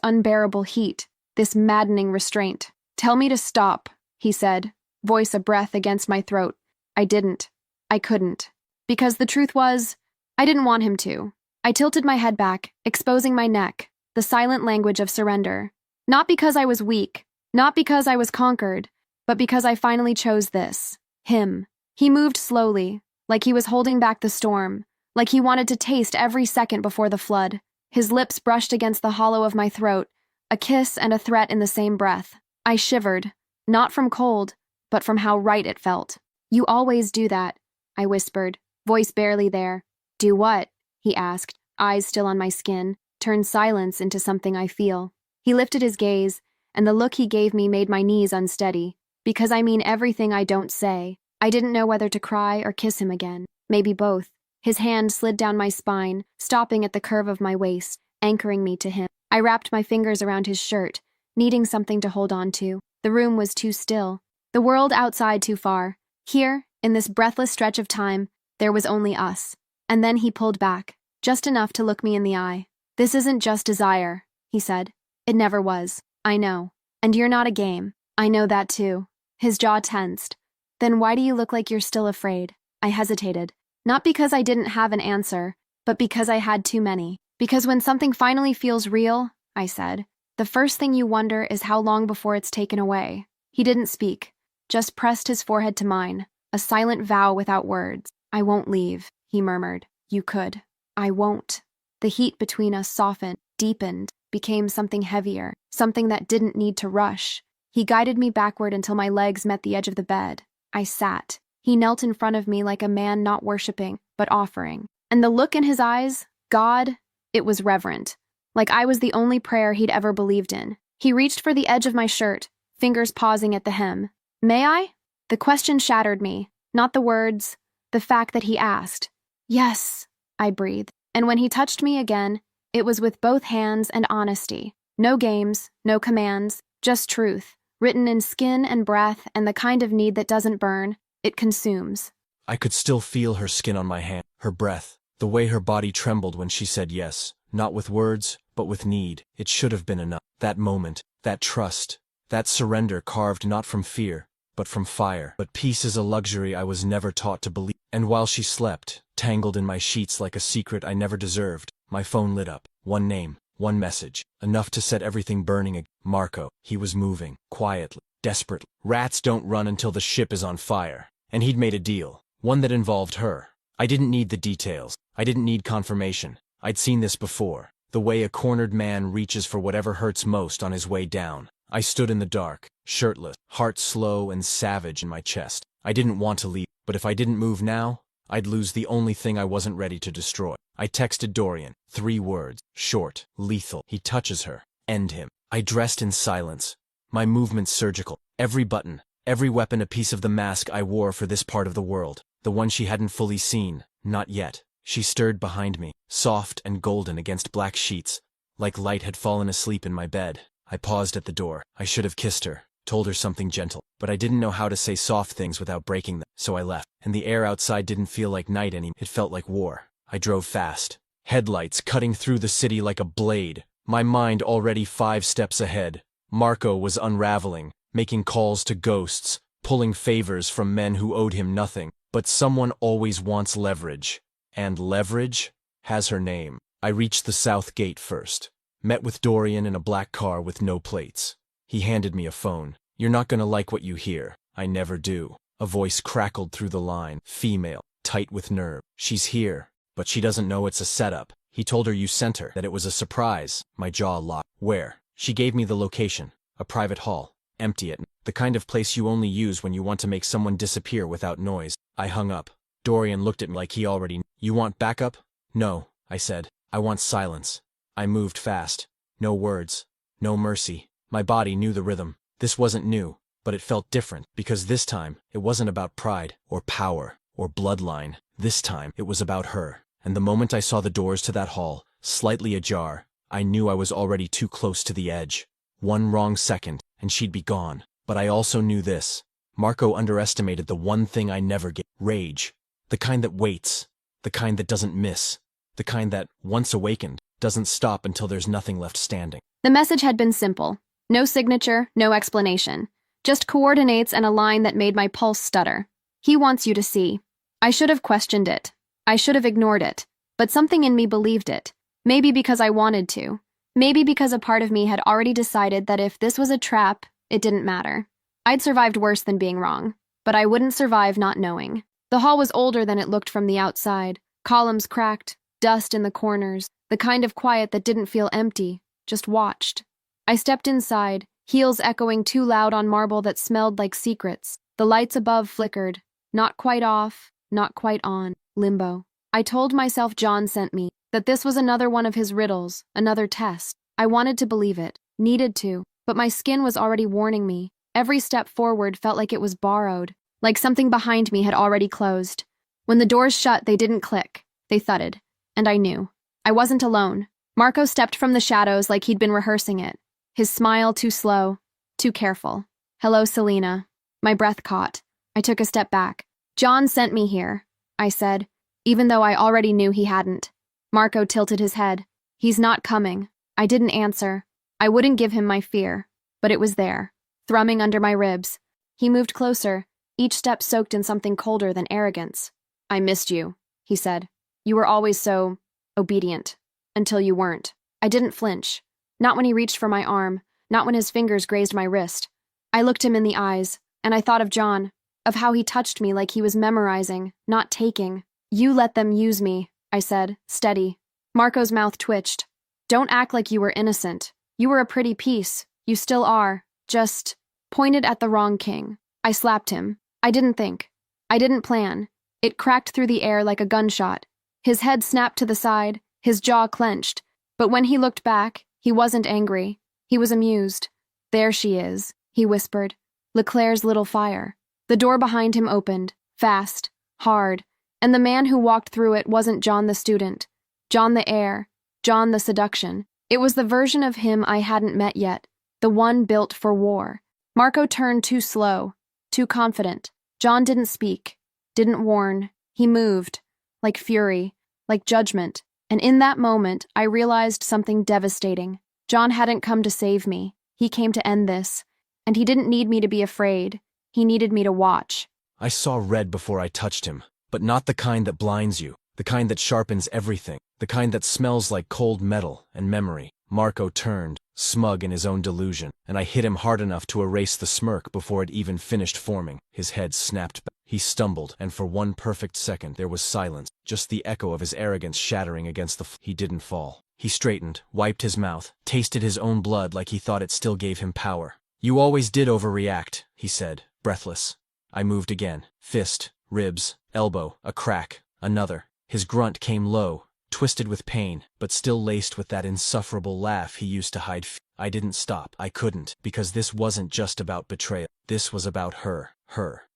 A: unbearable heat, this maddening restraint. Tell me to stop, he said, voice a breath against my throat. I didn't. I couldn't. Because the truth was, I didn't want him to. I tilted my head back, exposing my neck, the silent language of surrender. Not because I was weak, not because I was conquered, but because I finally chose this. Him. He moved slowly, like he was holding back the storm, like he wanted to taste every second before the flood. His lips brushed against the hollow of my throat, a kiss and a threat in the same breath. I shivered, not from cold, but from how right it felt. You always do that, I whispered, voice barely there. Do what? He asked, eyes still on my skin, turned silence into something I feel. He lifted his gaze, and the look he gave me made my knees unsteady. Because I mean everything I don't say. I didn't know whether to cry or kiss him again. Maybe both. His hand slid down my spine, stopping at the curve of my waist, anchoring me to him. I wrapped my fingers around his shirt, needing something to hold on to. The room was too still. The world outside too far. Here, in this breathless stretch of time, there was only us. And then he pulled back, just enough to look me in the eye. This isn't just desire, he said. It never was. I know. And you're not a game. I know that too. His jaw tensed. Then why do you look like you're still afraid? I hesitated. Not because I didn't have an answer, but because I had too many. Because when something finally feels real, I said, the first thing you wonder is how long before it's taken away. He didn't speak, just pressed his forehead to mine, a silent vow without words. I won't leave, he murmured. You could. I won't. The heat between us softened, deepened, became something heavier, something that didn't need to rush. He guided me backward until my legs met the edge of the bed. I sat. He knelt in front of me like a man not worshiping, but offering. And the look in his eyes, God, it was reverent. Like I was the only prayer he'd ever believed in. He reached for the edge of my shirt, fingers pausing at the hem. May I? The question shattered me, not the words, the fact that he asked. Yes, I breathed. And when he touched me again, it was with both hands and honesty. No games, no commands, just truth, written in skin and breath and the kind of need that doesn't burn, it consumes.
B: I could still feel her skin on my hand, her breath, the way her body trembled when she said yes, not with words, but with need. It should have been enough. That moment, that trust, that surrender carved not from fear, but from fire. But peace is a luxury I was never taught to believe. And while she slept, tangled in my sheets like a secret I never deserved, my phone lit up. One name, one message, enough to set everything burning again. Marco. He was moving, quietly, desperately. Rats don't run until the ship is on fire. And he'd made a deal, one that involved her. I didn't need the details. I didn't need confirmation. I'd seen this before. The way a cornered man reaches for whatever hurts most on his way down. I stood in the dark, shirtless, heart slow and savage in my chest. I didn't want to leave, but if I didn't move now, I'd lose the only thing I wasn't ready to destroy. I texted Dorian, 3 words, short, lethal. He touches her. End him. I dressed in silence, my movements surgical. Every button, every weapon a piece of the mask I wore for this part of the world. The one she hadn't fully seen, not yet. She stirred behind me, soft and golden against black sheets, like light had fallen asleep in my bed. I paused at the door. I should have kissed her, told her something gentle, but I didn't know how to say soft things without breaking them, so I left. And the air outside didn't feel like night anymore. It felt like war. I drove fast, headlights cutting through the city like a blade, my mind already 5 steps ahead. Marco was unraveling, making calls to ghosts, pulling favors from men who owed him nothing. But someone always wants leverage, and leverage has her name. I reached the south gate first, met with Dorian in a black car with no plates. He handed me a phone. You're not gonna like what you hear. I never do. A voice crackled through the line. Female, tight with nerve. She's here, but she doesn't know it's a setup. He told her you sent her, that it was a surprise. My jaw locked. Where? She gave me the location. A private hall. Empty at night. The kind of place you only use when you want to make someone disappear without noise. I hung up. Dorian looked at me like he already knew. You want backup? No, I said. I want silence. I moved fast. No words. No mercy. My body knew the rhythm. This wasn't new, but it felt different, because this time, it wasn't about pride, or power, or bloodline. This time, it was about her. And the moment I saw the doors to that hall, slightly ajar, I knew I was already too close to the edge. One wrong second, and she'd be gone. But I also knew this. Marco underestimated the one thing I never get. Rage. The kind that waits. The kind that doesn't miss. The kind that, once awakened, doesn't stop until there's nothing left standing.
A: The message had been simple. No signature, no explanation. Just coordinates and a line that made my pulse stutter. He wants you to see. I should have questioned it. I should have ignored it. But something in me believed it. Maybe because I wanted to. Maybe because a part of me had already decided that if this was a trap, it didn't matter. I'd survived worse than being wrong, but I wouldn't survive not knowing. The hall was older than it looked from the outside. Columns cracked, dust in the corners, the kind of quiet that didn't feel empty, just watched. I stepped inside, heels echoing too loud on marble that smelled like secrets. The lights above flickered, not quite off, not quite on, limbo. I told myself John sent me, that this was another one of his riddles, another test. I wanted to believe it, needed to, but my skin was already warning me. Every step forward felt like it was borrowed, like something behind me had already closed. When the doors shut, they didn't click. They thudded. And I knew. I wasn't alone. Marco stepped from the shadows like he'd been rehearsing it. His smile too slow, too careful. Hello, Selena. My breath caught. I took a step back. John sent me here, I said, even though I already knew he hadn't. Marco tilted his head. He's not coming. I didn't answer. I wouldn't give him my fear, but it was there, thrumming under my ribs. He moved closer, each step soaked in something colder than arrogance. I missed you, he said. You were always so obedient, until you weren't. I didn't flinch. Not when he reached for my arm, not when his fingers grazed my wrist. I looked him in the eyes, and I thought of John, of how he touched me like he was memorizing, not taking. You let them use me, I said, steady. Marco's mouth twitched. Don't act like you were innocent. You were a pretty piece. You still are. Just pointed at the wrong king. I slapped him. I didn't think. I didn't plan. It cracked through the air like a gunshot. His head snapped to the side, his jaw clenched. But when he looked back, he wasn't angry. He was amused. There she is, he whispered. Leclerc's little fire. The door behind him opened, fast, hard, and the man who walked through it wasn't John the student, John the heir, John the seduction. It was the version of him I hadn't met yet, the one built for war. Marco turned too slow, too confident. John didn't speak, didn't warn. He moved, like fury, like judgment, and in that moment I realized something devastating. John hadn't come to save me. He came to end this, and he didn't need me to be afraid. He needed me to watch.
B: I saw red before I touched him, but not the kind that blinds you, the kind that sharpens everything, the kind that smells like cold metal and memory. Marco turned, smug in his own delusion, and I hit him hard enough to erase the smirk before it even finished forming. His head snapped back. He stumbled, and for one perfect second there was silence, just the echo of his arrogance shattering against the He didn't fall. He straightened, wiped his mouth, tasted his own blood like he thought it still gave him power. You always did overreact, he said, breathless. I moved again. Fist, ribs, elbow, a crack, another. His grunt came low, twisted with pain, but still laced with that insufferable laugh he used to hide. I didn't stop. I couldn't, because this wasn't just about betrayal. This was about her,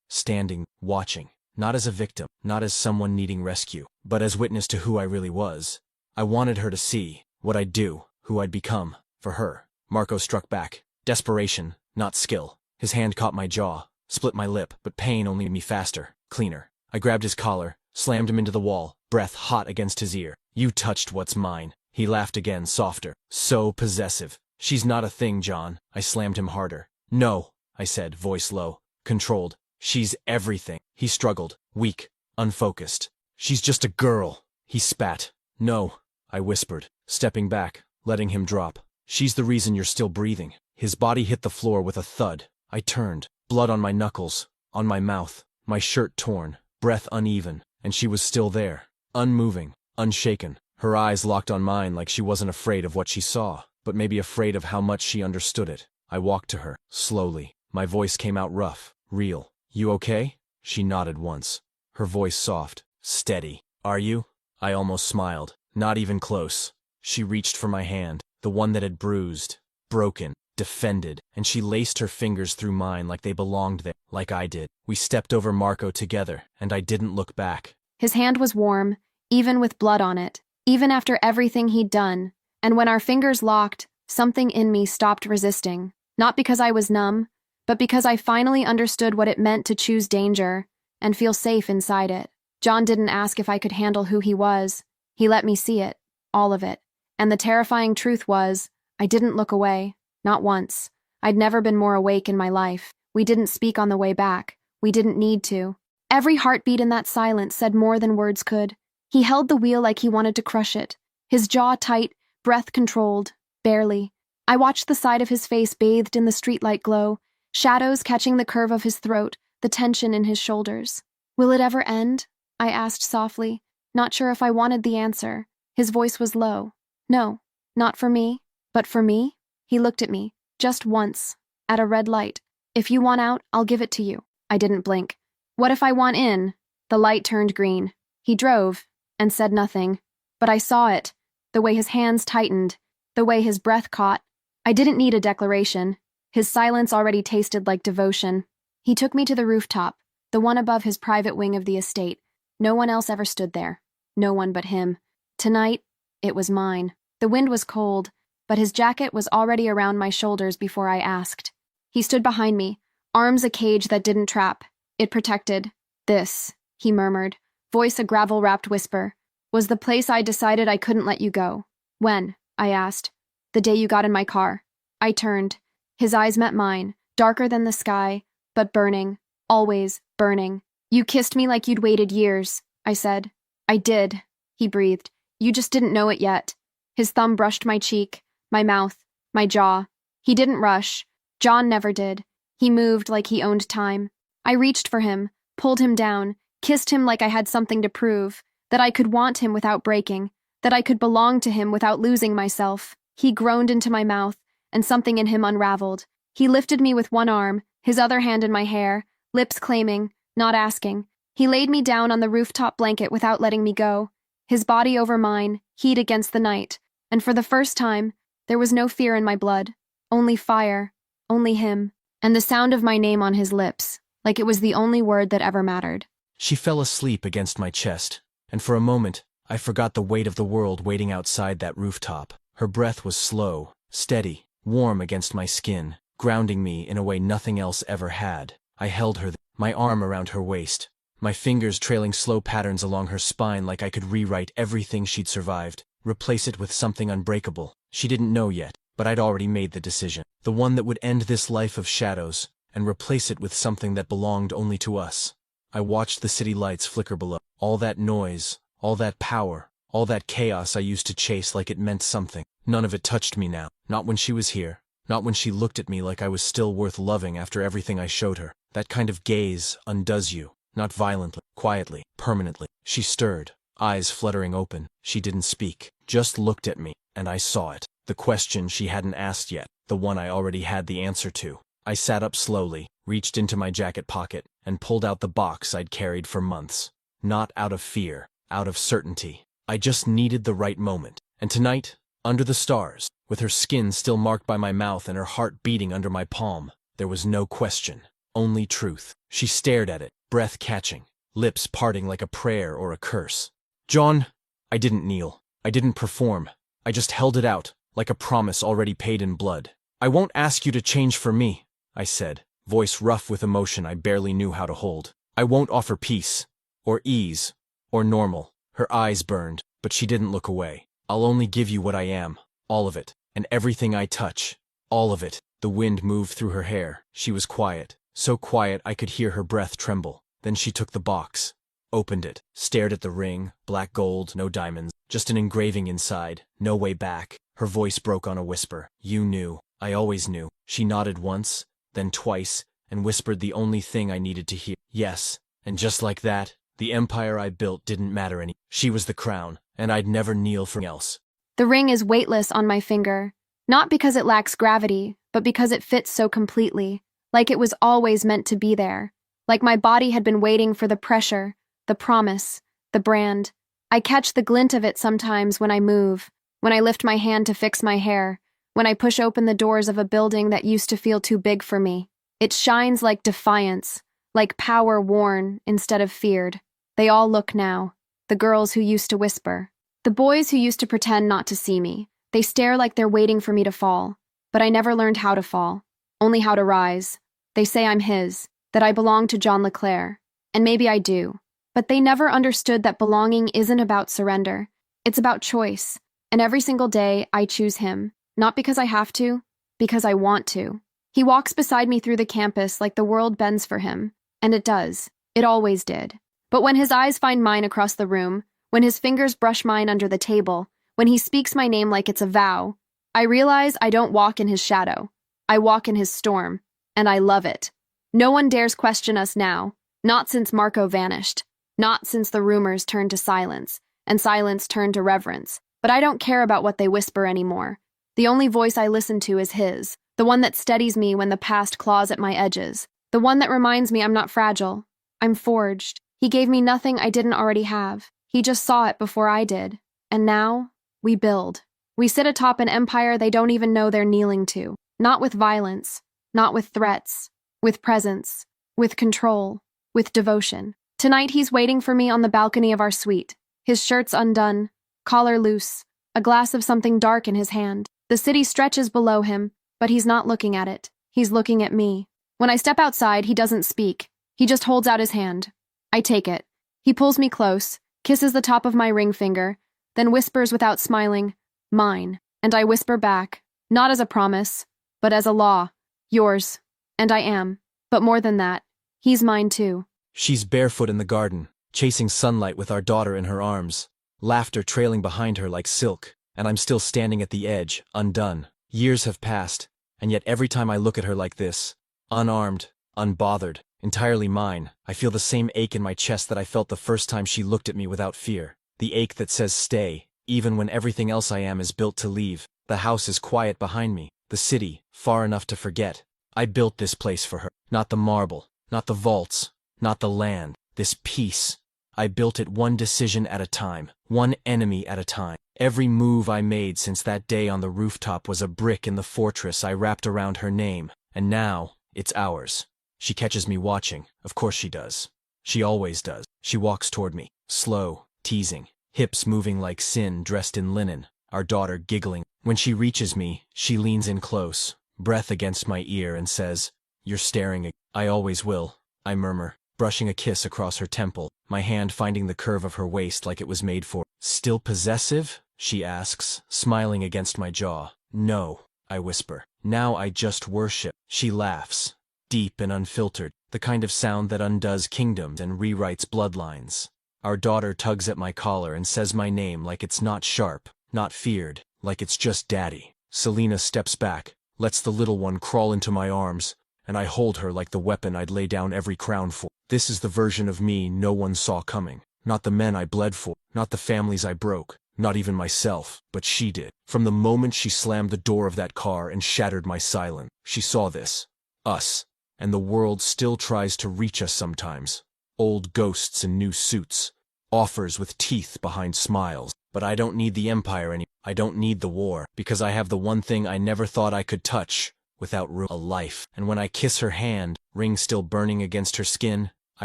B: standing, watching, not as a victim, not as someone needing rescue, but as witness to who I really was. I wanted her to see what I'd do, who I'd become, for her. Marco struck back. Desperation, not skill. His hand caught my jaw, split my lip, but pain only made me faster, cleaner. I grabbed his collar, slammed him into the wall, breath hot against his ear. You touched what's mine. He laughed again, softer. So possessive. She's not a thing, John. I slammed him harder. No, I said, voice low, controlled. She's everything. He struggled, weak, unfocused. She's just a girl. He spat. No, I whispered, stepping back, letting him drop. She's the reason you're still breathing. His body hit the floor with a thud. I turned, blood on my knuckles, on my mouth, my shirt torn, breath uneven, and she was still there, unmoving, unshaken. Her eyes locked on mine like she wasn't afraid of what she saw, but maybe afraid of how much she understood it. I walked to her, slowly. My voice came out rough, real. You okay? She nodded once, her voice soft, steady. Are you? I almost smiled. Not even close. She reached for my hand, the one that had bruised, broken, defended, and she laced her fingers through mine like they belonged there, like I did. We stepped over Marco together, and I didn't look back.
A: His hand was warm, even with blood on it, even after everything he'd done, and when our fingers locked, something in me stopped resisting, not because I was numb, but because I finally understood what it meant to choose danger and feel safe inside it. John didn't ask if I could handle who he was. He let me see it, all of it. And the terrifying truth was, I didn't look away, not once. I'd never been more awake in my life. We didn't speak on the way back. We didn't need to. Every heartbeat in that silence said more than words could. He held the wheel like he wanted to crush it, his jaw tight, breath controlled, barely. I watched the side of his face bathed in the streetlight glow, shadows catching the curve of his throat, the tension in his shoulders. Will it ever end? I asked softly, not sure if I wanted the answer. His voice was low. No, not for me, but for me. He looked at me, just once, at a red light. If you want out, I'll give it to you. I didn't blink. What if I want in? The light turned green. He drove, and said nothing. But I saw it, the way his hands tightened, the way his breath caught. I didn't need a declaration. His silence already tasted like devotion. He took me to the rooftop, the one above his private wing of the estate. No one else ever stood there. No one but him. Tonight, it was mine. The wind was cold, but his jacket was already around my shoulders before I asked. He stood behind me, arms a cage that didn't trap. It protected. This, he murmured, voice a gravel-wrapped whisper, was the place I decided I couldn't let you go. When? I asked. The day you got in my car. I turned. His eyes met mine, darker than the sky, but burning, always burning. You kissed me like you'd waited years, I said. I did, he breathed. You just didn't know it yet. His thumb brushed my cheek, my mouth, my jaw. He didn't rush. John never did. He moved like he owned time. I reached for him, pulled him down, kissed him like I had something to prove, that I could want him without breaking, that I could belong to him without losing myself. He groaned into my mouth, and something in him unraveled. He lifted me with one arm, his other hand in my hair, lips claiming, not asking. He laid me down on the rooftop blanket without letting me go, his body over mine, heat against the night, and for the first time, there was no fear in my blood, only fire, only him, and the sound of my name on his lips. like it was the only word that ever mattered.
B: She fell asleep against my chest, and for a moment, I forgot the weight of the world waiting outside that rooftop. Her breath was slow, steady, warm against my skin, grounding me in a way nothing else ever had. I held her, my arm around her waist, my fingers trailing slow patterns along her spine like I could rewrite everything she'd survived, replace it with something unbreakable. She didn't know yet, but I'd already made the decision. The one that would end this life of shadows, and replace it with something that belonged only to us. I watched the city lights flicker below. All that noise, all that power, all that chaos I used to chase like it meant something. None of it touched me now. Not when she was here. Not when she looked at me like I was still worth loving after everything I showed her. That kind of gaze undoes you. Not violently, quietly, permanently. She stirred, eyes fluttering open. She didn't speak, just looked at me, and I saw it. The question she hadn't asked yet, the one I already had the answer to. I sat up slowly, reached into my jacket pocket, and pulled out the box I'd carried for months. Not out of fear, out of certainty. I just needed the right moment. And tonight, under the stars, with her skin still marked by my mouth and her heart beating under my palm, there was no question, only truth. She stared at it, breath catching, lips parting like a prayer or a curse. John, I didn't kneel. I didn't perform. I just held it out, like a promise already paid in blood. I won't ask you to change for me, I said, voice rough with emotion I barely knew how to hold. I won't offer peace, or ease, or normal. Her eyes burned, but she didn't look away. I'll only give you what I am, all of it, and everything I touch, all of it. The wind moved through her hair. She was quiet, so quiet I could hear her breath tremble. Then she took the box, opened it, stared at the ring, black gold, no diamonds, just an engraving inside, no way back. Her voice broke on a whisper. You knew. I always knew. She nodded once, then twice, and whispered the only thing I needed to hear. Yes, and just like that, the empire I built didn't matter any. She was the crown, and I'd never kneel for else.
A: The ring is weightless on my finger, not because it lacks gravity, but because it fits so completely, like it was always meant to be there, like my body had been waiting for the pressure, the promise, the brand. I catch the glint of it sometimes when I move, when I lift my hand to fix my hair, when I push open the doors of a building that used to feel too big for me. It shines like defiance, like power worn instead of feared. They all look now, the girls who used to whisper, the boys who used to pretend not to see me. They stare like they're waiting for me to fall, but I never learned how to fall, only how to rise. They say I'm his, that I belong to John LeClaire, and maybe I do, but they never understood that belonging isn't about surrender. It's about choice, and every single day I choose him, not because I have to, because I want to. He walks beside me through the campus like the world bends for him, and it does. It always did. But when his eyes find mine across the room, when his fingers brush mine under the table, when he speaks my name like it's a vow, I realize I don't walk in his shadow. I walk in his storm, and I love it. No one dares question us now, not since Marco vanished, not since the rumors turned to silence, and silence turned to reverence. But I don't care about what they whisper anymore. The only voice I listen to is his, the one that steadies me when the past claws at my edges, the one that reminds me I'm not fragile. I'm forged. He gave me nothing I didn't already have. He just saw it before I did. And now, we build. We sit atop an empire they don't even know they're kneeling to. Not with violence, not with threats, with presence, with control, with devotion. Tonight he's waiting for me on the balcony of our suite. His shirt's undone, collar loose, a glass of something dark in his hand. The city stretches below him, but he's not looking at it. He's looking at me. When I step outside, he doesn't speak. He just holds out his hand. I take it. He pulls me close, kisses the top of my ring finger, then whispers without smiling, "Mine." And I whisper back, not as a promise, but as a law. Yours. And I am. But more than that, he's mine too.
B: She's barefoot in the garden, chasing sunlight with our daughter in her arms, laughter trailing behind her like silk, and I'm still standing at the edge, undone. Years have passed, and yet every time I look at her like this, unarmed, unbothered, entirely mine, I feel the same ache in my chest that I felt the first time she looked at me without fear. The ache that says stay, even when everything else I am is built to leave. The house is quiet behind me, the city, far enough to forget. I built this place for her. Not the marble, not the vaults, not the land. This peace. I built it one decision at a time, one enemy at a time. Every move I made since that day on the rooftop was a brick in the fortress I wrapped around her name, and now, it's ours. She catches me watching, of course she does. She always does. She walks toward me, slow, teasing, hips moving like sin dressed in linen, our daughter giggling. When she reaches me, she leans in close, breath against my ear and says, "You're staring." "I always will," I murmur, brushing a kiss across her temple, my hand finding the curve of her waist like it was made for. "Still possessive?" she asks, smiling against my jaw. "No," I whisper. "Now I just worship." She laughs, deep and unfiltered, the kind of sound that undoes kingdoms and rewrites bloodlines. Our daughter tugs at my collar and says my name like it's not sharp, not feared, like it's just daddy. Selena steps back, lets the little one crawl into my arms, and I hold her like the weapon I'd lay down every crown for. This is the version of me no one saw coming. Not the men I bled for, not the families I broke, not even myself, but she did. From the moment she slammed the door of that car and shattered my silence, she saw this. Us. And the world still tries to reach us sometimes. Old ghosts in new suits. Offers with teeth behind smiles. But I don't need the empire anymore. I don't need the war, because I have the one thing I never thought I could touch, without a life. And when I kiss her hand, ring still burning against her skin, I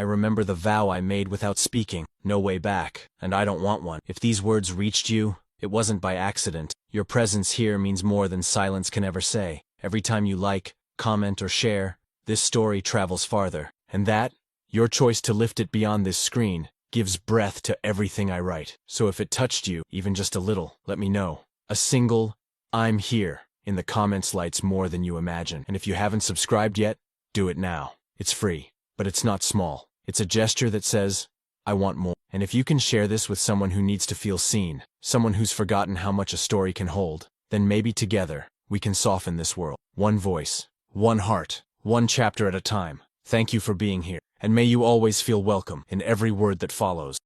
B: remember the vow I made without speaking. No way back, and I don't want one. If these words reached you, it wasn't by accident. Your presence here means more than silence can ever say. Every time you like, comment, or share, this story travels farther. And that, your choice to lift it beyond this screen, gives breath to everything I write. So if it touched you, even just a little, let me know. A single, "I'm here," in the comments lights more than you imagine. And if you haven't subscribed yet, do it now. It's free, but it's not small. It's a gesture that says, "I want more." And if you can share this with someone who needs to feel seen, someone who's forgotten how much a story can hold, then maybe together, we can soften this world. One voice, one heart, one chapter at a time. Thank you for being here, and may you always feel welcome in every word that follows.